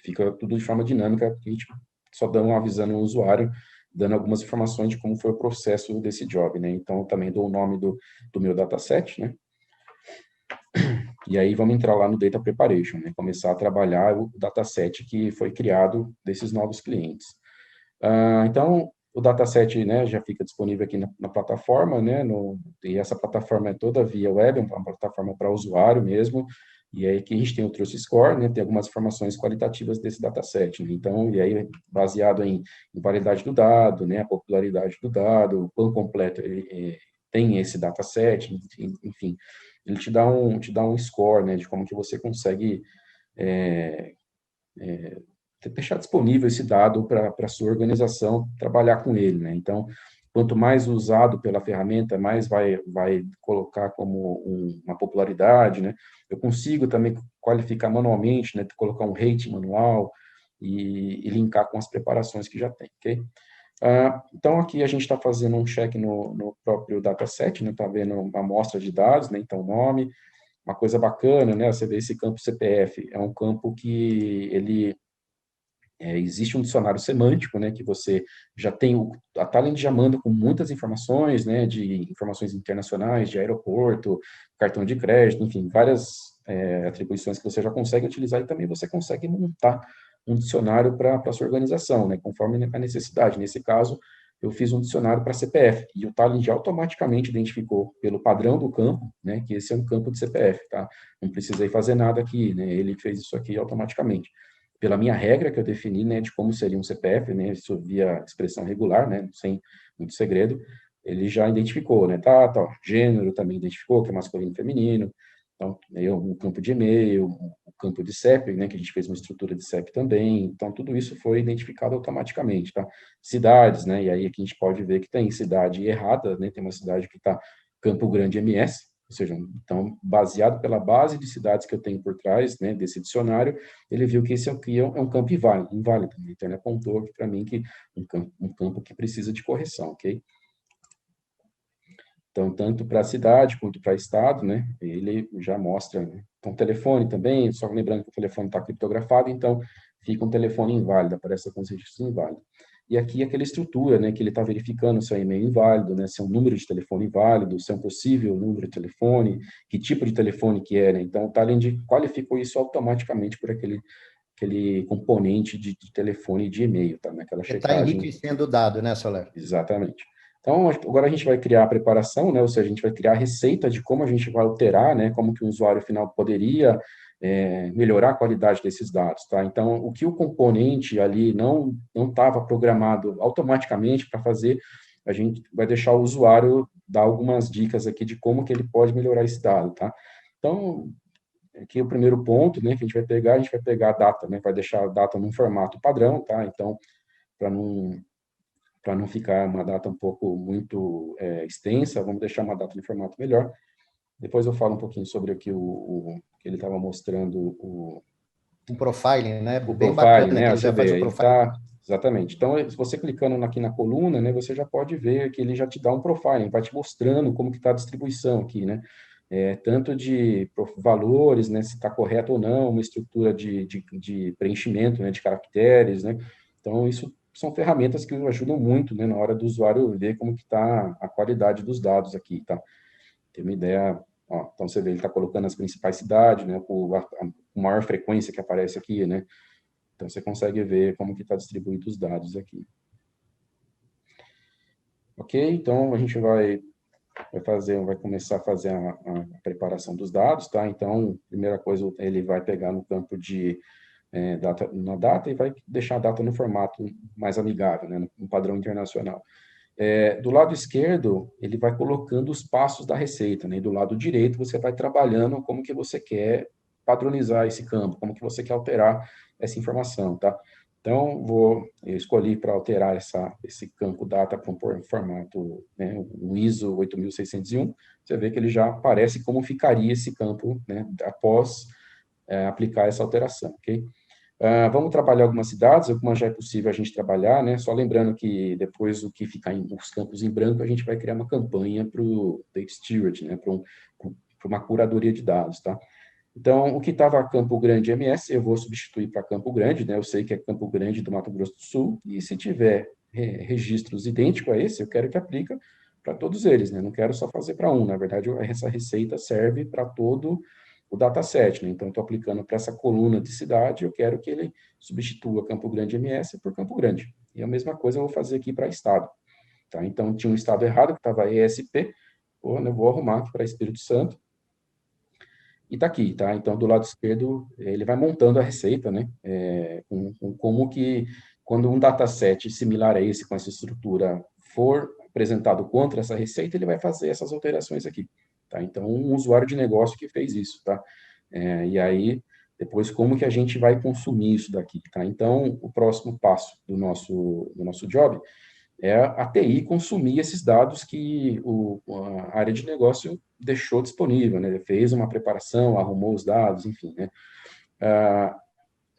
fica tudo de forma dinâmica, a gente só avisando o usuário, dando algumas informações de como foi o processo desse job, né, então eu também dou o nome do meu dataset, né, e aí vamos entrar lá no Data Preparation, né, começar a trabalhar o dataset que foi criado desses novos clientes. Então, o dataset, né, já fica disponível aqui na plataforma, né, e essa plataforma é toda via web, é uma plataforma para usuário mesmo, e aí que a gente tem o Trust Score, né, tem algumas informações qualitativas desse dataset, né, então, e aí baseado em validade do dado, né, a popularidade do dado, o quão completo ele tem esse dataset, enfim, ele te dá um score, né, de como que você consegue deixar disponível esse dado para a sua organização trabalhar com ele, né? Então, quanto mais usado pela ferramenta, mais vai colocar como uma popularidade, né? Eu consigo também qualificar manualmente, né? Colocar um rating manual e linkar com as preparações que já tem, ok? Então, aqui a gente está fazendo um check no próprio dataset, né? Está vendo uma amostra de dados, né? Então, nome, uma coisa bacana, né? Você vê esse campo CPF, é um campo que ele existe um dicionário semântico, né, que você já tem, a Talend já manda com muitas informações, né, de informações internacionais, de aeroporto, cartão de crédito, enfim, várias atribuições que você já consegue utilizar, e também você consegue montar um dicionário para a sua organização, né, conforme a necessidade. Nesse caso, eu fiz um dicionário para CPF, e o Talend automaticamente identificou pelo padrão do campo, né, que esse é um campo de CPF, tá? Não precisei fazer nada aqui, né, ele fez isso aqui automaticamente. Pela minha regra que eu defini, né, de como seria um CPF, né, isso via expressão regular, né, sem muito segredo, ele já identificou, né, tá, gênero também identificou, que é masculino e feminino, então, o campo de e-mail, o campo de CEP, né, que a gente fez uma estrutura de CEP também, então tudo isso foi identificado automaticamente, tá? Cidades, né, e aí aqui a gente pode ver que tem cidade errada, né, tem uma cidade que está Campo Grande MS, ou seja, então, baseado pela base de cidades que eu tenho por trás, né, desse dicionário, ele viu que esse aqui é um campo inválido, então ele apontou aqui para mim que um campo que precisa de correção, ok? Então, tanto para a cidade quanto para o estado, né, ele já mostra, né? Então, telefone também, só lembrando que o telefone está criptografado, então fica um telefone inválido, aparece com os registros inválidos. E aqui aquela estrutura, né, que ele está verificando se é um e-mail inválido, né, se é um número de telefone inválido, se é um possível número de telefone, que tipo de telefone que é, né? Então, o Talend qualificou isso automaticamente por aquele componente de telefone e de e-mail, tá? Naquela Está checagem. enriquecendo o dado, né, Soler? Exatamente. Então, agora a gente vai criar a preparação, né? Ou seja, a gente vai criar a receita de como a gente vai alterar, né? Como que o usuário final poderia melhorar a qualidade desses dados, tá? Então, o que o componente ali não estava programado automaticamente para fazer, a gente vai deixar o usuário dar algumas dicas aqui de como que ele pode melhorar esse dado, tá? Então, aqui o primeiro ponto, né, que a gente vai pegar a data, né? Vai deixar a data num formato padrão, tá? Então, para não ficar uma data um pouco muito extensa, vamos deixar uma data em formato melhor. Depois eu falo um pouquinho sobre aqui o que ele estava mostrando, Um profiling, né? o Bem profiling, bacana que né? ele Você já faz vê, o ele profiling. está exatamente. Então, se você clicando aqui na coluna, né, você já pode ver que ele já te dá um profiling, vai te mostrando como que está a distribuição aqui, né? Tanto de valores, né, se está correto ou não, uma estrutura de preenchimento, né, de caracteres, né? Então, isso são ferramentas que ajudam muito, né, na hora do usuário ver como que está a qualidade dos dados aqui, tá? Tem uma ideia, ó, então você vê, ele está colocando as principais cidades, né, com a maior frequência que aparece aqui, né? Então, você consegue ver como que está distribuído os dados aqui. Ok? Então, a gente vai começar a fazer a preparação dos dados, tá? Então, primeira coisa, ele vai pegar no campo de na data e vai deixar a data no formato mais amigável, né, no padrão internacional. Do lado esquerdo, ele vai colocando os passos da receita, né? E do lado direito, você vai trabalhando como que você quer padronizar esse campo, como que você quer alterar essa informação, tá? Então, eu escolhi para alterar esse campo data para um formato, né, um ISO 8601. Você vê que ele já aparece como ficaria esse campo, né, após aplicar essa alteração, ok? Vamos trabalhar algumas cidades, algumas já é possível a gente trabalhar, né? Só lembrando que depois o que ficar os campos em branco, a gente vai criar uma campanha para o Data Steward, né? Para uma curadoria de dados, tá? Então, o que estava Campo Grande MS, eu vou substituir para Campo Grande, né? Eu sei que é Campo Grande do Mato Grosso do Sul, e se tiver registros idênticos a esse, eu quero que aplique para todos eles, né? Não quero só fazer para um. Na verdade, essa receita serve para todo o dataset, né? Então, estou aplicando para essa coluna de cidade, eu quero que ele substitua Campo Grande MS por Campo Grande. E a mesma coisa eu vou fazer aqui para estado, tá? Então, tinha um estado errado, que estava ESP, eu vou arrumar aqui para Espírito Santo, e está aqui, tá? Então, do lado esquerdo, ele vai montando a receita, né? Com como que, quando um dataset similar a esse, com essa estrutura, for apresentado contra essa receita, ele vai fazer essas alterações aqui, tá? Então, um usuário de negócio que fez isso, tá? E aí, depois, como que a gente vai consumir isso daqui, tá? Então, o próximo passo do nosso job é a TI consumir esses dados que a área de negócio deixou disponível, né? Fez uma preparação, arrumou os dados, enfim, né?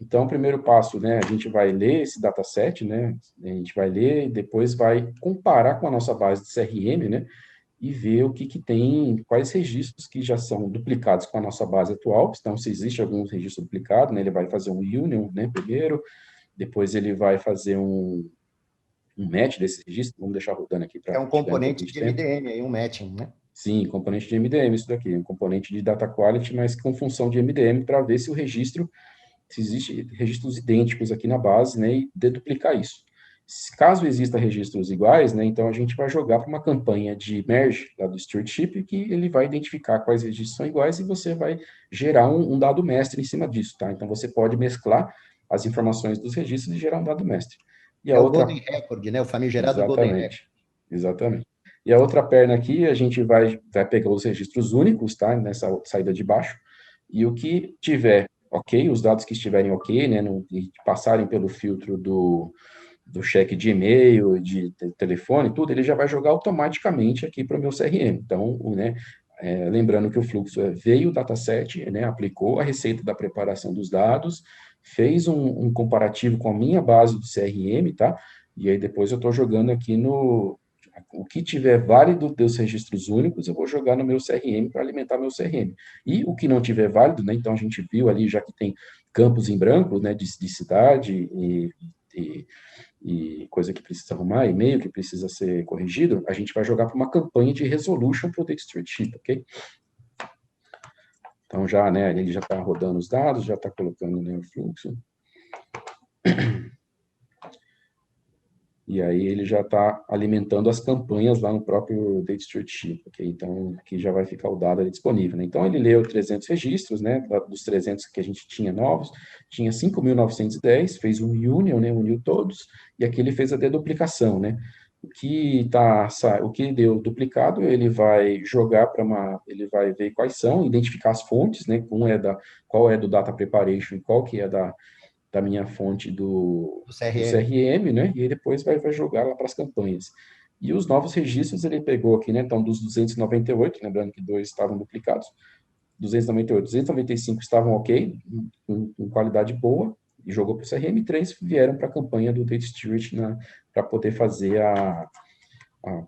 Então, o primeiro passo, né? A gente vai ler esse dataset, né? A gente vai ler e depois vai comparar com a nossa base de CRM, né? E ver o que tem, quais registros que já são duplicados com a nossa base atual. Então, se existe algum registro duplicado, né? Ele vai fazer um union, né? Primeiro, depois ele vai fazer um match desse registro, vamos deixar rodando aqui É para um ganhar um pouquinho componente de de tempo. MDM, aí, um matching, né? Sim, componente de MDM isso daqui, um componente de data quality, mas com função de MDM para ver se o registro, se existe registros idênticos aqui na base, né, e deduplicar isso. Caso exista registros iguais, né, então a gente vai jogar para uma campanha de merge lá do stewardship, que ele vai identificar quais registros são iguais e você vai gerar um dado mestre em cima disso, tá? Então você pode mesclar as informações dos registros e gerar um dado mestre. E É a o outra... Golden Record, né? O famigerado Golden Record. Exatamente, exatamente. E a outra perna aqui, a gente vai pegar os registros únicos, tá? Nessa saída de baixo, e o que tiver ok, os dados que estiverem ok, né, e passarem pelo filtro do cheque de e-mail, de telefone, tudo, ele já vai jogar automaticamente aqui para o meu CRM. Então, né, lembrando que o fluxo veio o dataset, né, aplicou a receita da preparação dos dados, fez um comparativo com a minha base do CRM, tá? E aí depois eu estou jogando aqui o que tiver válido dos registros únicos, eu vou jogar no meu CRM para alimentar meu CRM. E o que não tiver válido, né, então a gente viu ali, já que tem campos em branco, né, de cidade e coisa que precisa arrumar, e-mail que precisa ser corrigido, a gente vai jogar para uma campanha de resolution para o Data Stewardship, ok? Então já, né, ele já está rodando os dados, já está colocando, né, o fluxo. E aí ele já está alimentando as campanhas lá no próprio Data Stewardship, ok? Então aqui já vai ficar o dado ali disponível, né? Então ele leu 300 registros, né? Dos 300 que a gente tinha novos, tinha 5.910, fez um union, né? Uniu todos, e aqui ele fez a deduplicação, né? O que deu duplicado, ele vai jogar ele vai ver quais são, identificar as fontes, né? Qual é do Data Preparation e qual que é da minha fonte do CRM, né? E aí depois vai jogar lá para as campanhas. E os novos registros ele pegou aqui, né? Então, dos 298, lembrando que 2 estavam duplicados, 298, 295 estavam ok, em qualidade boa, e jogou para o CRM, 3 vieram para a campanha do Data Steward para poder fazer a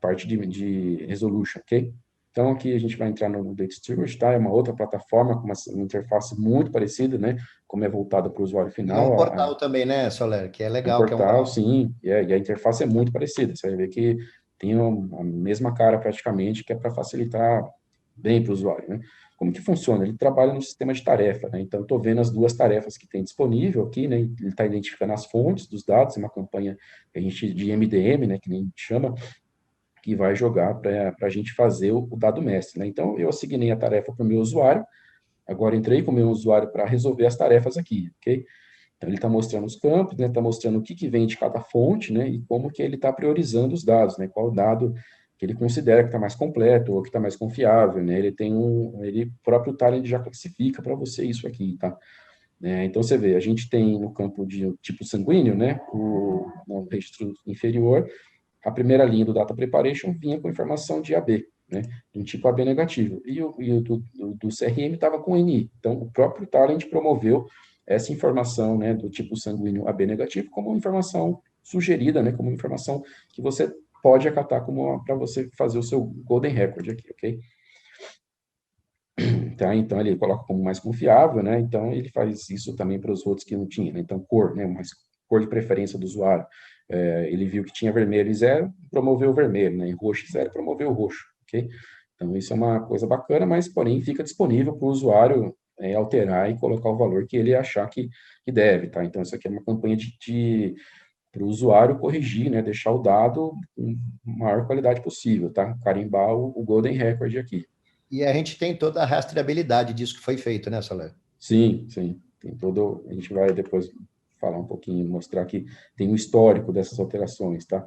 parte de resolution, ok? Então, aqui a gente vai entrar no Data Steward, tá? É uma outra plataforma com uma interface muito parecida, né? Como é voltada para o usuário E é final. um portal também, né, Soler? Que é Um legal. portal, sim, e a interface é muito parecida. Você vai ver que tem a mesma cara praticamente, que é para facilitar bem para o usuário, né? Como que funciona? Ele trabalha no sistema de tarefa, né? Então, estou vendo as duas tarefas que tem disponível aqui, né? Ele está identificando as fontes dos dados, é uma campanha que a gente de MDM, né? Que nem a gente chama, que vai jogar para a gente fazer o dado mestre, né? Então, eu assignei a tarefa para o meu usuário, agora entrei com o meu usuário para resolver as tarefas aqui, ok? Então, ele está mostrando os campos, né? Está mostrando o que vem de cada fonte, né? E como que ele está priorizando os dados, né? Qual dado que ele considera que está mais completo ou que está mais confiável, né? Ele próprio Talend já classifica para você isso aqui, tá? Então, você vê, a gente tem no campo de tipo sanguíneo, né? No registro inferior, a primeira linha do Data Preparation vinha com informação de AB, né, de um tipo AB negativo, e o do CRM estava com NI. Então, o próprio Talend promoveu essa informação, né, do tipo sanguíneo AB negativo como informação sugerida, né, como informação que você pode acatar como para você fazer o seu Golden Record aqui, ok? Tá? Então, ele coloca como mais confiável, né? Então, ele faz isso também para os outros que não tinha, né? Então, cor, né? Mais cor de preferência do usuário. Ele viu que tinha vermelho e 0, promoveu o vermelho, né? E roxo e 0, promoveu o roxo, ok? Então, isso é uma coisa bacana, mas, porém, fica disponível para o usuário alterar e colocar o valor que ele achar que deve, tá? Então, isso aqui é uma campanha para o usuário corrigir, né? Deixar o dado com maior qualidade possível, tá? Carimbar o Golden Record aqui. E a gente tem toda a rastreabilidade disso que foi feito, né, Soler? Sim, sim. Tem todo. A gente vai depois falar um pouquinho, mostrar que tem um histórico dessas alterações, tá?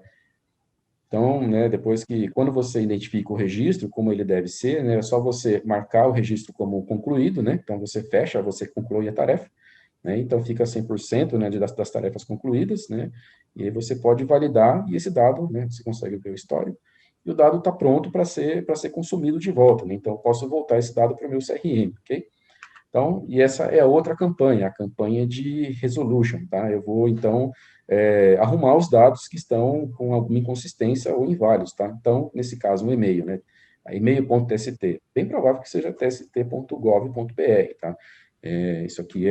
Então, né, depois quando você identifica o registro, como ele deve ser, né, é só você marcar o registro como concluído, né? Então, você fecha, você conclui a tarefa, né? Então, fica 100%, né, das tarefas concluídas, né? E aí você pode validar e esse dado, né, você consegue ver o histórico, e o dado está pronto para ser consumido de volta, né? Então, eu posso voltar esse dado para o meu CRM, ok? Então, e essa é a outra campanha, a campanha de resolution, tá? Eu vou, então, arrumar os dados que estão com alguma inconsistência ou inválidos, tá? Então, nesse caso, um e-mail, né? E-mail.tst, bem provável que seja tst.gov.br, tá? Isso aqui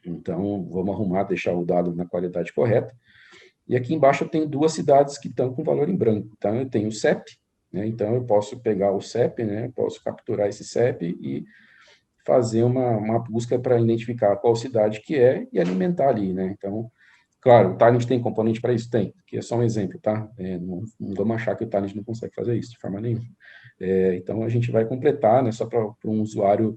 então, vamos arrumar, deixar o dado na qualidade correta. E aqui embaixo eu tenho duas cidades que estão com valor em branco, tá? Eu tenho o CEP, né? Então, eu posso pegar o CEP, né? Posso capturar esse CEP e fazer uma busca para identificar qual cidade que é e alimentar ali, né? Então, claro, o Talent tem componente para isso? Tem, que é só um exemplo, tá? Não vamos achar que o Talent não consegue fazer isso, de forma nenhuma. Então, a gente vai completar, né? Só para um usuário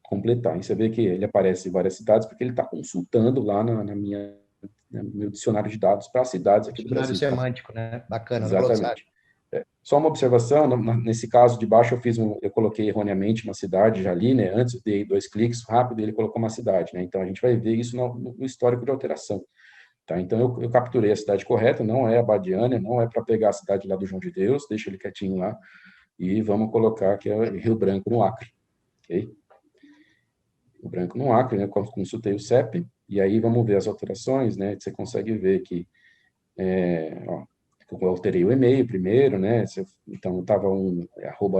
completar. E você vê que ele aparece em várias cidades, porque ele está consultando lá no meu dicionário de dados para as cidades aqui do Dicionário Brasil. semântico, né? Bacana, no glossário. Exatamente. Só uma observação, nesse caso de baixo eu coloquei erroneamente uma cidade já ali, né? Antes eu dei 2 cliques rápido, ele colocou uma cidade, né? Então a gente vai ver isso no histórico de alteração, tá? Então eu capturei a cidade correta, não é a Badiânia, não é para pegar a cidade lá do João de Deus, deixa ele quietinho lá e vamos colocar que é Rio Branco no Acre, ok? Rio Branco no Acre, né? Consultei o CEP e aí vamos ver as alterações, né? Você consegue ver que eu alterei o e-mail primeiro, né? Então, estava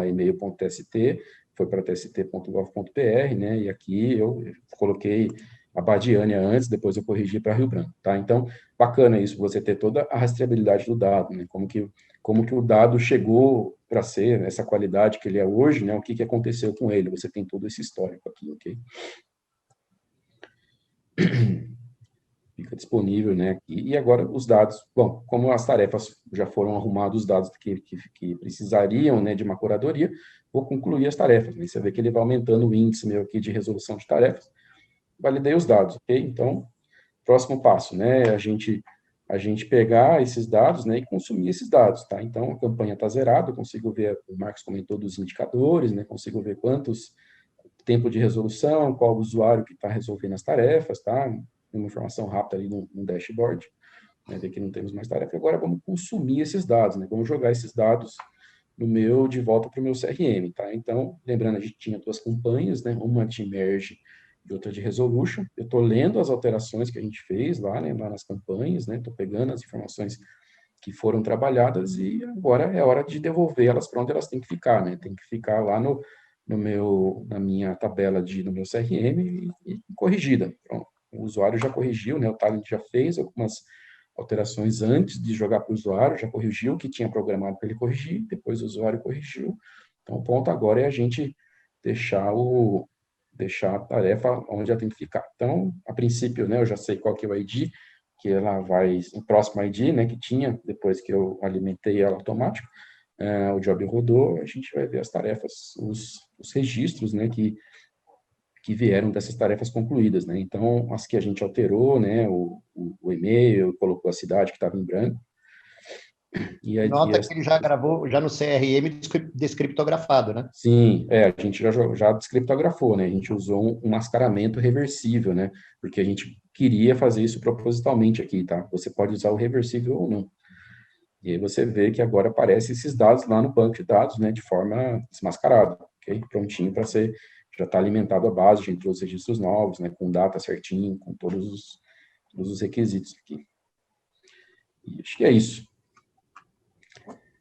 @email.tst, foi para tst.gov.br, né? E aqui eu coloquei a Badiânia antes, depois eu corrigi para Rio Branco, tá? Então, bacana isso, você ter toda a rastreabilidade do dado, né? Como que o dado chegou para ser essa qualidade que ele é hoje, né? O que aconteceu com ele? Você tem todo esse histórico aqui, ok? Fica disponível, né? E agora os dados, bom, como as tarefas já foram arrumados, os dados que precisariam, né, de uma curadoria, vou concluir as tarefas, né? Você vê que ele vai aumentando o índice meu aqui de resolução de tarefas, validei os dados, ok? Então, próximo passo, né, a gente pegar esses dados, né, e consumir esses dados, tá? Então, a campanha está zerada, eu consigo ver, o Marcos comentou dos indicadores, né, consigo ver quantos tempo de resolução, qual o usuário que está resolvendo as tarefas, tá? Uma informação rápida ali no dashboard, né, ver que não temos mais tarefa. Agora vamos consumir esses dados, né? Vamos jogar esses dados de volta para o meu CRM, tá? Então, lembrando, a gente tinha 2 campanhas, né? Uma de merge e outra de resolution. Eu estou lendo as alterações que a gente fez lá, né? Lá nas campanhas, né? Estou pegando as informações que foram trabalhadas e agora é hora de devolver elas para onde elas têm que ficar, né? Tem que ficar lá na minha tabela no meu CRM e corrigida. Pronto. O usuário já corrigiu, né? O Talent já fez algumas alterações antes de jogar para o usuário, já corrigiu o que tinha programado para ele corrigir, depois o usuário corrigiu. Então, o ponto agora é a gente deixar a tarefa onde ela tem que ficar. Então, a princípio, né, eu já sei qual que é o ID, que ela vai, o próximo ID, né, que tinha, depois que eu alimentei ela automático, o job rodou, a gente vai ver as tarefas, os registros, né, que vieram dessas tarefas concluídas, né? Então, as que a gente alterou, né, o e-mail, colocou a cidade que estava em branco. Nota que ele já gravou, já no CRM descriptografado, né? Sim, a gente já descriptografou, né? A gente usou um mascaramento reversível, né? Porque a gente queria fazer isso propositalmente aqui, tá? Você pode usar o reversível ou não. E aí você vê que agora aparecem esses dados lá no banco de dados, né? De forma desmascarada, ok? Prontinho para ser, já está alimentado a base, já entrou os registros novos, né? Com data certinho, com todos os requisitos aqui. E acho que é isso.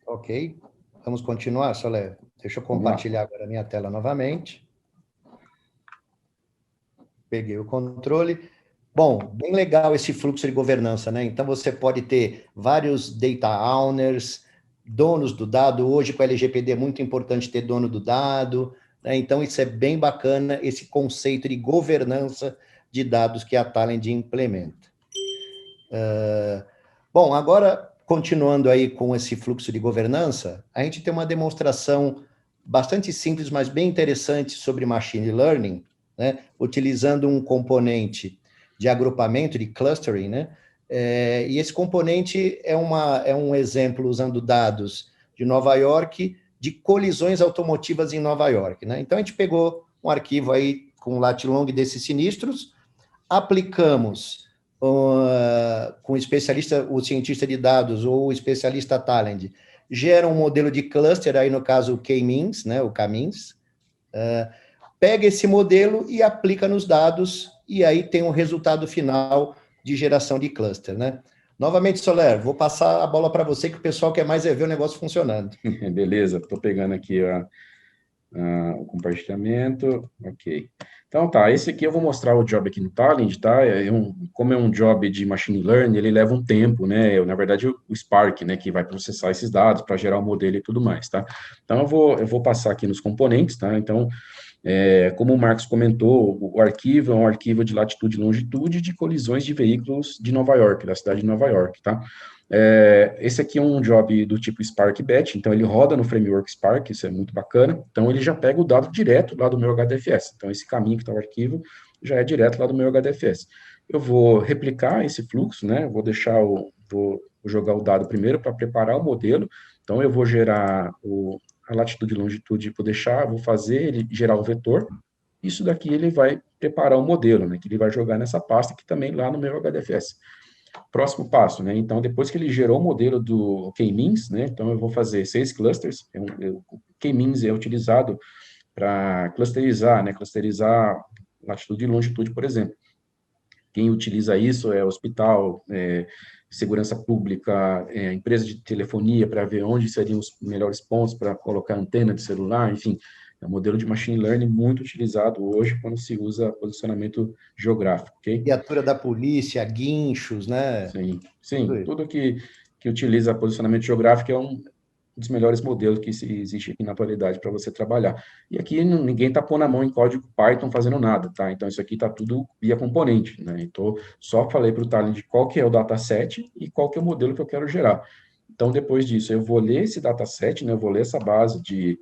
Ok. Vamos continuar, Soler? Deixa eu compartilhar agora a minha tela novamente. Peguei o controle. Bom, bem legal esse fluxo de governança, né? Então, você pode ter vários data owners, donos do dado. Hoje, com a LGPD, é muito importante ter dono do dado, né? Então, isso é bem bacana, esse conceito de governança de dados que a Talend implementa. Bom, agora, continuando aí com esse fluxo de governança, a gente tem uma demonstração bastante simples, mas bem interessante sobre machine learning, né? Utilizando um componente de agrupamento, de clustering, né? E esse componente é um exemplo usando dados de Nova York, de colisões automotivas em Nova York, né? Então, a gente pegou um arquivo aí com lat long desses sinistros, aplicamos com o especialista, o cientista de dados ou o especialista Talend, gera um modelo de cluster, aí no caso o K-means, né, o K-means, pega esse modelo e aplica nos dados, e aí tem um resultado final de geração de cluster, né? Novamente, Soler, vou passar a bola para você, que o pessoal quer mais ver o negócio funcionando. Beleza, estou pegando aqui o compartilhamento, ok. Então, tá, esse aqui eu vou mostrar o job aqui no Talend, tá? Como é um job de machine learning, ele leva um tempo, né? Na verdade, o Spark, né, que vai processar esses dados para gerar o modelo e tudo mais, tá? Então, eu vou passar aqui nos componentes, tá? Então, como o Marcos comentou, o arquivo é um arquivo de latitude e longitude de colisões de veículos de Nova York, da cidade de Nova York, tá? Esse aqui é um job do tipo Spark Batch, então ele roda no framework Spark, isso é muito bacana. Então ele já pega o dado direto lá do meu HDFS. Então esse caminho que está o arquivo já é direto lá do meu HDFS. Eu vou replicar esse fluxo, né? Vou jogar o dado primeiro para preparar o modelo. Então eu vou gerar a latitude e longitude, vou fazer ele gerar o vetor. Isso daqui ele vai preparar o modelo, né? Que ele vai jogar nessa pasta aqui também lá no meu HDFS. Próximo passo, né? Então, depois que ele gerou o modelo do K-means, né? Então, eu vou fazer 6 clusters. O K-means é utilizado para clusterizar, né? Clusterizar latitude e longitude, por exemplo. Quem utiliza isso é hospital, segurança pública, empresa de telefonia, para ver onde seriam os melhores pontos para colocar antena de celular, enfim. É um modelo de machine learning muito utilizado hoje quando se usa posicionamento geográfico, ok? Viatura da polícia, guinchos, né? Sim, tudo que utiliza posicionamento geográfico é um dos melhores modelos que existe aqui na atualidade para você trabalhar. E aqui ninguém está pondo a mão em código Python fazendo nada, tá? Então, isso aqui está tudo via componente, né? Então, só falei para o Talend qual que é o dataset e qual que é o modelo que eu quero gerar. Então, depois disso, eu vou ler esse dataset, né? Eu vou ler essa base de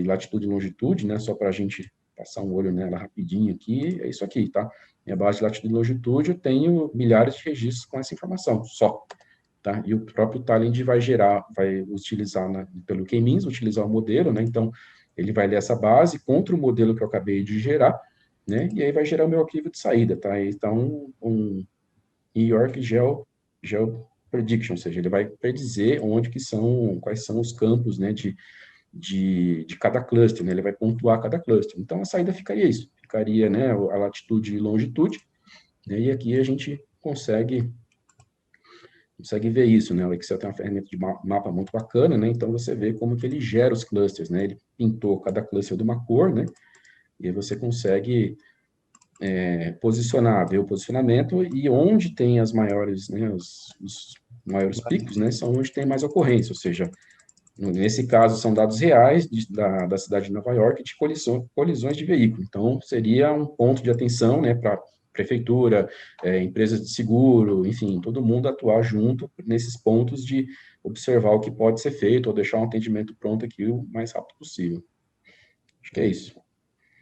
latitude e longitude, né? Só para a gente passar um olho nela rapidinho aqui, é isso aqui, tá? Minha base de latitude e longitude, eu tenho milhares de registros com essa informação, só. Tá? E o próprio Talend vai utilizar, pelo K-means, utilizar o modelo, né? Então, ele vai ler essa base contra o modelo que eu acabei de gerar, né? E aí vai gerar o meu arquivo de saída, tá? Então, um New York Geo Prediction, ou seja, ele vai predizer quais são os campos, né, de cada cluster, né? Ele vai pontuar cada cluster. Então, a saída ficaria isso, né, a latitude e longitude, né? E aqui a gente consegue ver isso, né? O Excel tem uma ferramenta de mapa muito bacana, né? Então você vê como que ele gera os clusters, né? Ele pintou cada cluster de uma cor, né? E aí você consegue posicionar, ver o posicionamento e onde tem as maiores, né? Os maiores picos, né? São onde tem mais ocorrência, ou seja, nesse caso são dados reais da cidade de Nova York de colisões de veículo. Então seria um ponto de atenção, né? Para prefeitura, empresas de seguro, enfim, todo mundo atuar junto nesses pontos de observar o que pode ser feito ou deixar um atendimento pronto aqui o mais rápido possível. Acho que é isso.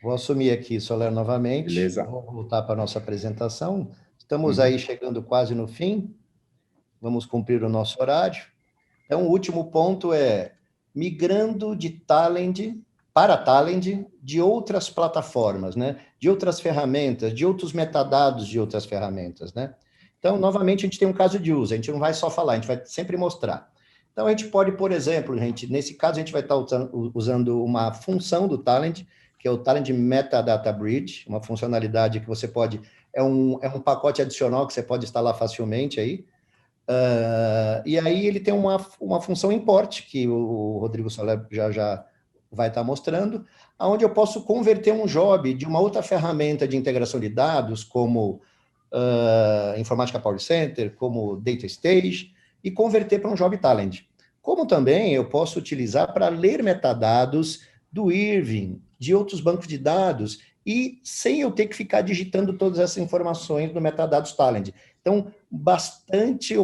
Vou assumir aqui, Soler, novamente. Beleza. Vou voltar para a nossa apresentação. Estamos aí chegando quase no fim. Vamos cumprir o nosso horário. Então, o último ponto é migrando de Talend para Talend de outras plataformas, né? De outras ferramentas, de outros metadados de outras ferramentas, né? Então, novamente, a gente tem um caso de uso. A gente não vai só falar, a gente vai sempre mostrar. Então, a gente pode, por exemplo, nesse caso, a gente vai estar usando uma função do Talend, que é o Talend Metadata Bridge, uma funcionalidade que você pode... É um pacote adicional que você pode instalar facilmente aí. E aí ele tem uma função import, que o Rodrigo Soler já vai estar mostrando, onde eu posso converter um job de uma outra ferramenta de integração de dados, como Informática Power Center, como Data Stage, e converter para um job Talend. Como também eu posso utilizar para ler metadados do Irving, de outros bancos de dados, e sem eu ter que ficar digitando todas essas informações no metadados Talend. Então, bastante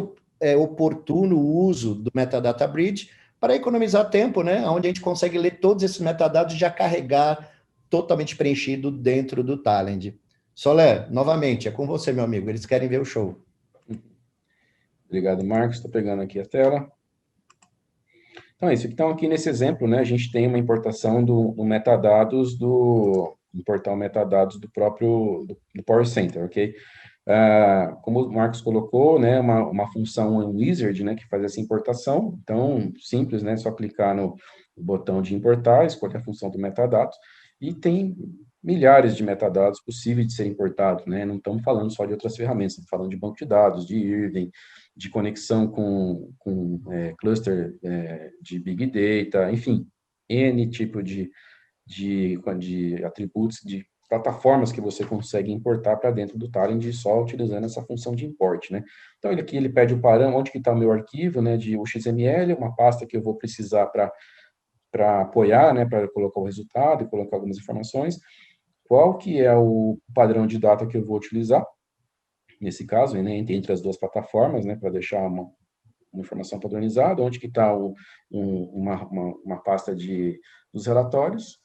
oportuno o uso do Metadata Bridge para economizar tempo, né? Onde a gente consegue ler todos esses metadados e já carregar totalmente preenchido dentro do Talend. Soler, novamente, é com você, meu amigo. Eles querem ver o show. Obrigado, Marcos. Estou pegando aqui a tela. Então, é isso. Então, aqui nesse exemplo, né, a gente tem uma importação do metadados importar o metadados do próprio do Power Center, ok? Como o Marcos colocou, né, uma função em Wizard, né, que faz essa importação. Então, simples, né, só clicar no botão de importar, escolher a função do metadados, e tem milhares de metadados possíveis de ser importados, né? Não estamos falando só de outras ferramentas, estamos falando de banco de dados, de Irving, de conexão com cluster de Big Data, enfim, N tipo de atributos plataformas que você consegue importar para dentro do Talend só utilizando essa função de import, né? Então, aqui ele pede o parâmetro, onde que está o meu arquivo, né, de XML, uma pasta que eu vou precisar para apoiar, né, para colocar o resultado e colocar algumas informações, qual que é o padrão de data que eu vou utilizar, nesse caso, né, entre as duas plataformas, né, para deixar uma informação padronizada, onde que está uma pasta dos relatórios,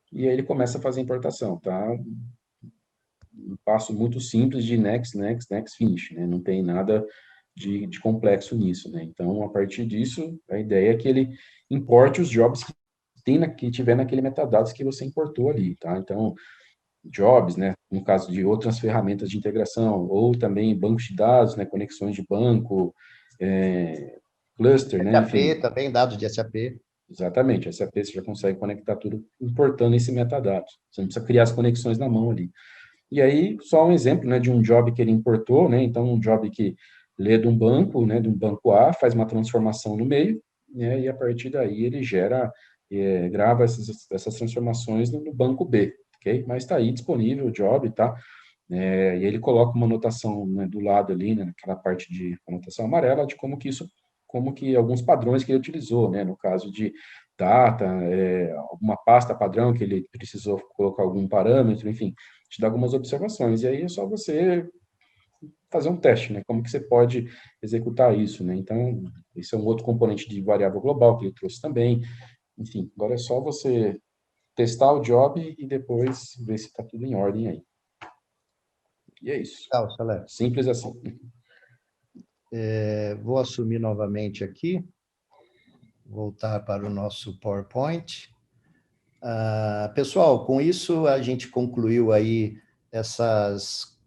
e aí ele começa a fazer a importação, tá? Um passo muito simples de next, finish, né? Não tem nada de complexo nisso, né? Então, a partir disso, a ideia é que ele importe os jobs que tiver naquele metadados que você importou ali, tá? Então, jobs, né? No caso de outras ferramentas de integração, ou também bancos de dados, né? Conexões de banco, cluster, né? Enfim. SAP também, dados de SAP. Exatamente, SAP você já consegue conectar tudo importando esse metadados. Você não precisa criar as conexões na mão ali. E aí, só um exemplo, né, de um job que ele importou, né? Então, um job que lê de um banco, né, de um banco A, faz uma transformação no meio, né? E a partir daí ele grava essas transformações no banco B, ok? Mas está aí disponível o job, tá? E ele coloca uma anotação, né, do lado ali, né, naquela parte de anotação amarela, de como que alguns padrões que ele utilizou, né, no caso de data, alguma pasta padrão que ele precisou colocar algum parâmetro, enfim, te dá algumas observações, e aí é só você fazer um teste, né, como que você pode executar isso, né, então, esse é um outro componente de variável global que ele trouxe também, enfim, agora é só você testar o job e depois ver se está tudo em ordem aí. E é isso. Simples assim. Vou assumir novamente aqui, voltar para o nosso PowerPoint. Pessoal, com isso a gente concluiu aí essas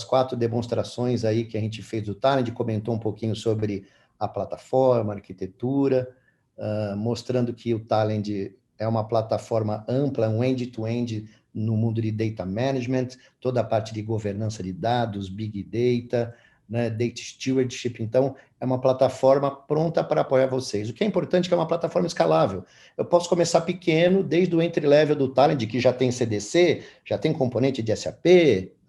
4 demonstrações aí que a gente fez do Talend, comentou um pouquinho sobre a plataforma, a arquitetura, mostrando que o Talend é uma plataforma ampla, um end-to-end no mundo de data management, toda a parte de governança de dados, big data, né, data stewardship. Então, é uma plataforma pronta para apoiar vocês. O que é importante é que é uma plataforma escalável. Eu posso começar pequeno, desde o entry-level do Talend, que já tem CDC, já tem componente de SAP,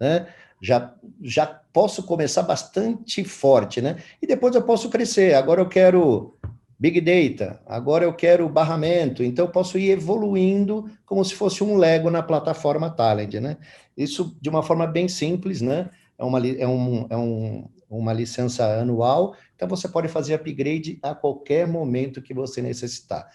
né? Já posso começar bastante forte, né? E depois eu posso crescer. Agora eu quero Big Data, agora eu quero barramento, então eu posso ir evoluindo como se fosse um Lego na plataforma Talend, né? Isso de uma forma bem simples, né? Uma licença anual, então você pode fazer upgrade a qualquer momento que você necessitar.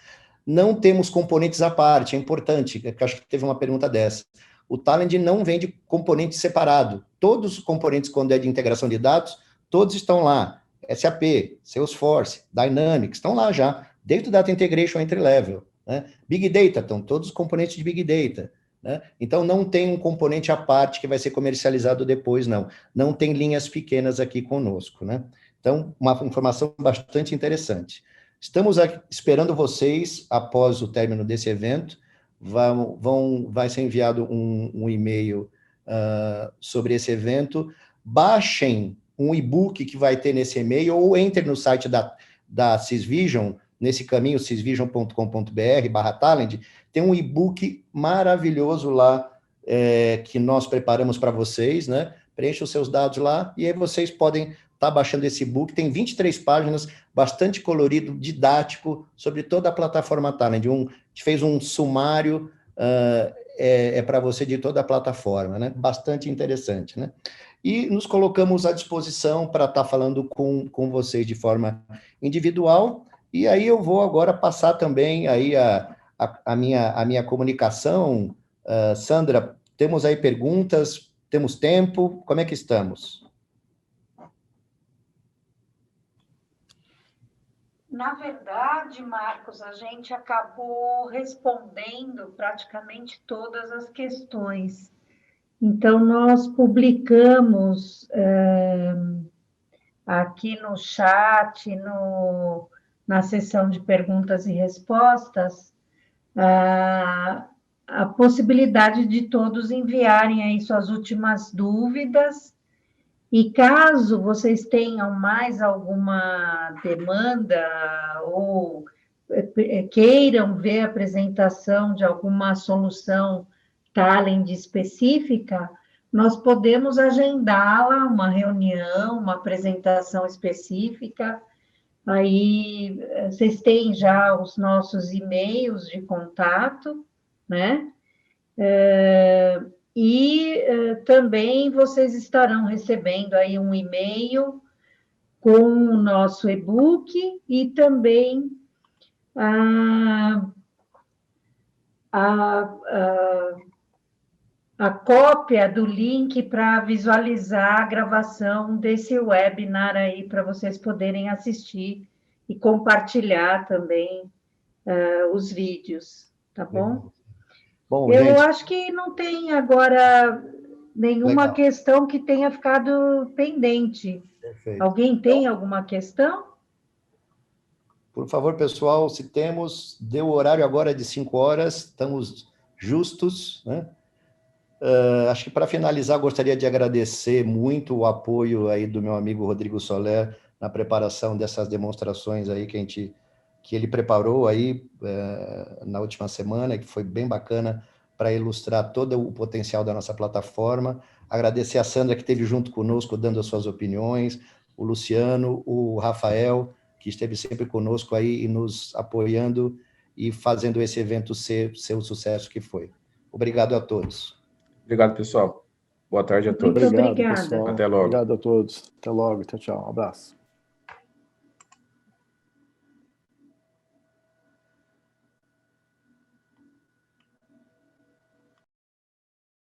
Não temos componentes à parte, é importante, que eu acho que teve uma pergunta dessa. O Talend não vende componente separado. Todos os componentes, quando é de integração de dados, todos estão lá. SAP, Salesforce, Dynamics, estão lá já, desde o Data Integration Entry Level. Né? Big Data, estão todos os componentes de Big Data. Né? Então, não tem um componente à parte que vai ser comercializado depois, não. Não tem linhas pequenas aqui conosco. Né? Então, uma informação bastante interessante. Estamos esperando vocês, após o término desse evento, vai ser enviado um e-mail sobre esse evento. Baixem um e-book que vai ter nesse e-mail, ou entre no site da Sysvision, nesse caminho, sysvision.com.br/Talend, tem um e-book maravilhoso lá, que nós preparamos para vocês, né? Preencha os seus dados lá, e aí vocês podem estar baixando esse e-book. Tem 23 páginas, bastante colorido, didático, sobre toda a plataforma Talend. A gente fez um sumário, para você de toda a plataforma, né? Bastante interessante, né? E nos colocamos à disposição para estar falando com vocês de forma individual, e aí eu vou agora passar também aí a minha comunicação. Sandra, temos aí perguntas? Temos tempo? Como é que estamos? Na verdade, Marcos, a gente acabou respondendo praticamente todas as questões. Então, nós publicamos aqui no chat, na seção de perguntas e respostas, a possibilidade de todos enviarem aí suas últimas dúvidas. E caso vocês tenham mais alguma demanda ou queiram ver a apresentação de alguma solução talent específica, nós podemos agendá-la, uma reunião, uma apresentação específica. Aí vocês têm já os nossos e-mails de contato, né? Também vocês estarão recebendo aí um e-mail com o nosso e-book e também a cópia do link para visualizar a gravação desse webinar aí, para vocês poderem assistir e compartilhar também os vídeos, tá bom? Bom, Eu gente, acho que não tem agora nenhuma legal. questão que tenha ficado pendente. Perfeito. Alguém tem alguma questão? Por favor, pessoal, se temos, deu o horário agora de 5 horas, estamos justos, né? Acho que para finalizar, gostaria de agradecer muito o apoio aí do meu amigo Rodrigo Soler na preparação dessas demonstrações aí que ele preparou aí na última semana, que foi bem bacana para ilustrar todo o potencial da nossa plataforma. Agradecer a Sandra, que esteve junto conosco, dando as suas opiniões, o Luciano, o Rafael, que esteve sempre conosco aí e nos apoiando e fazendo esse evento ser o sucesso que foi. Obrigado a todos. Obrigado, pessoal. Boa tarde a todos. Muito Obrigado, obrigada. pessoal. Até logo. Obrigado a todos. Até logo. Tchau, tchau. Um abraço.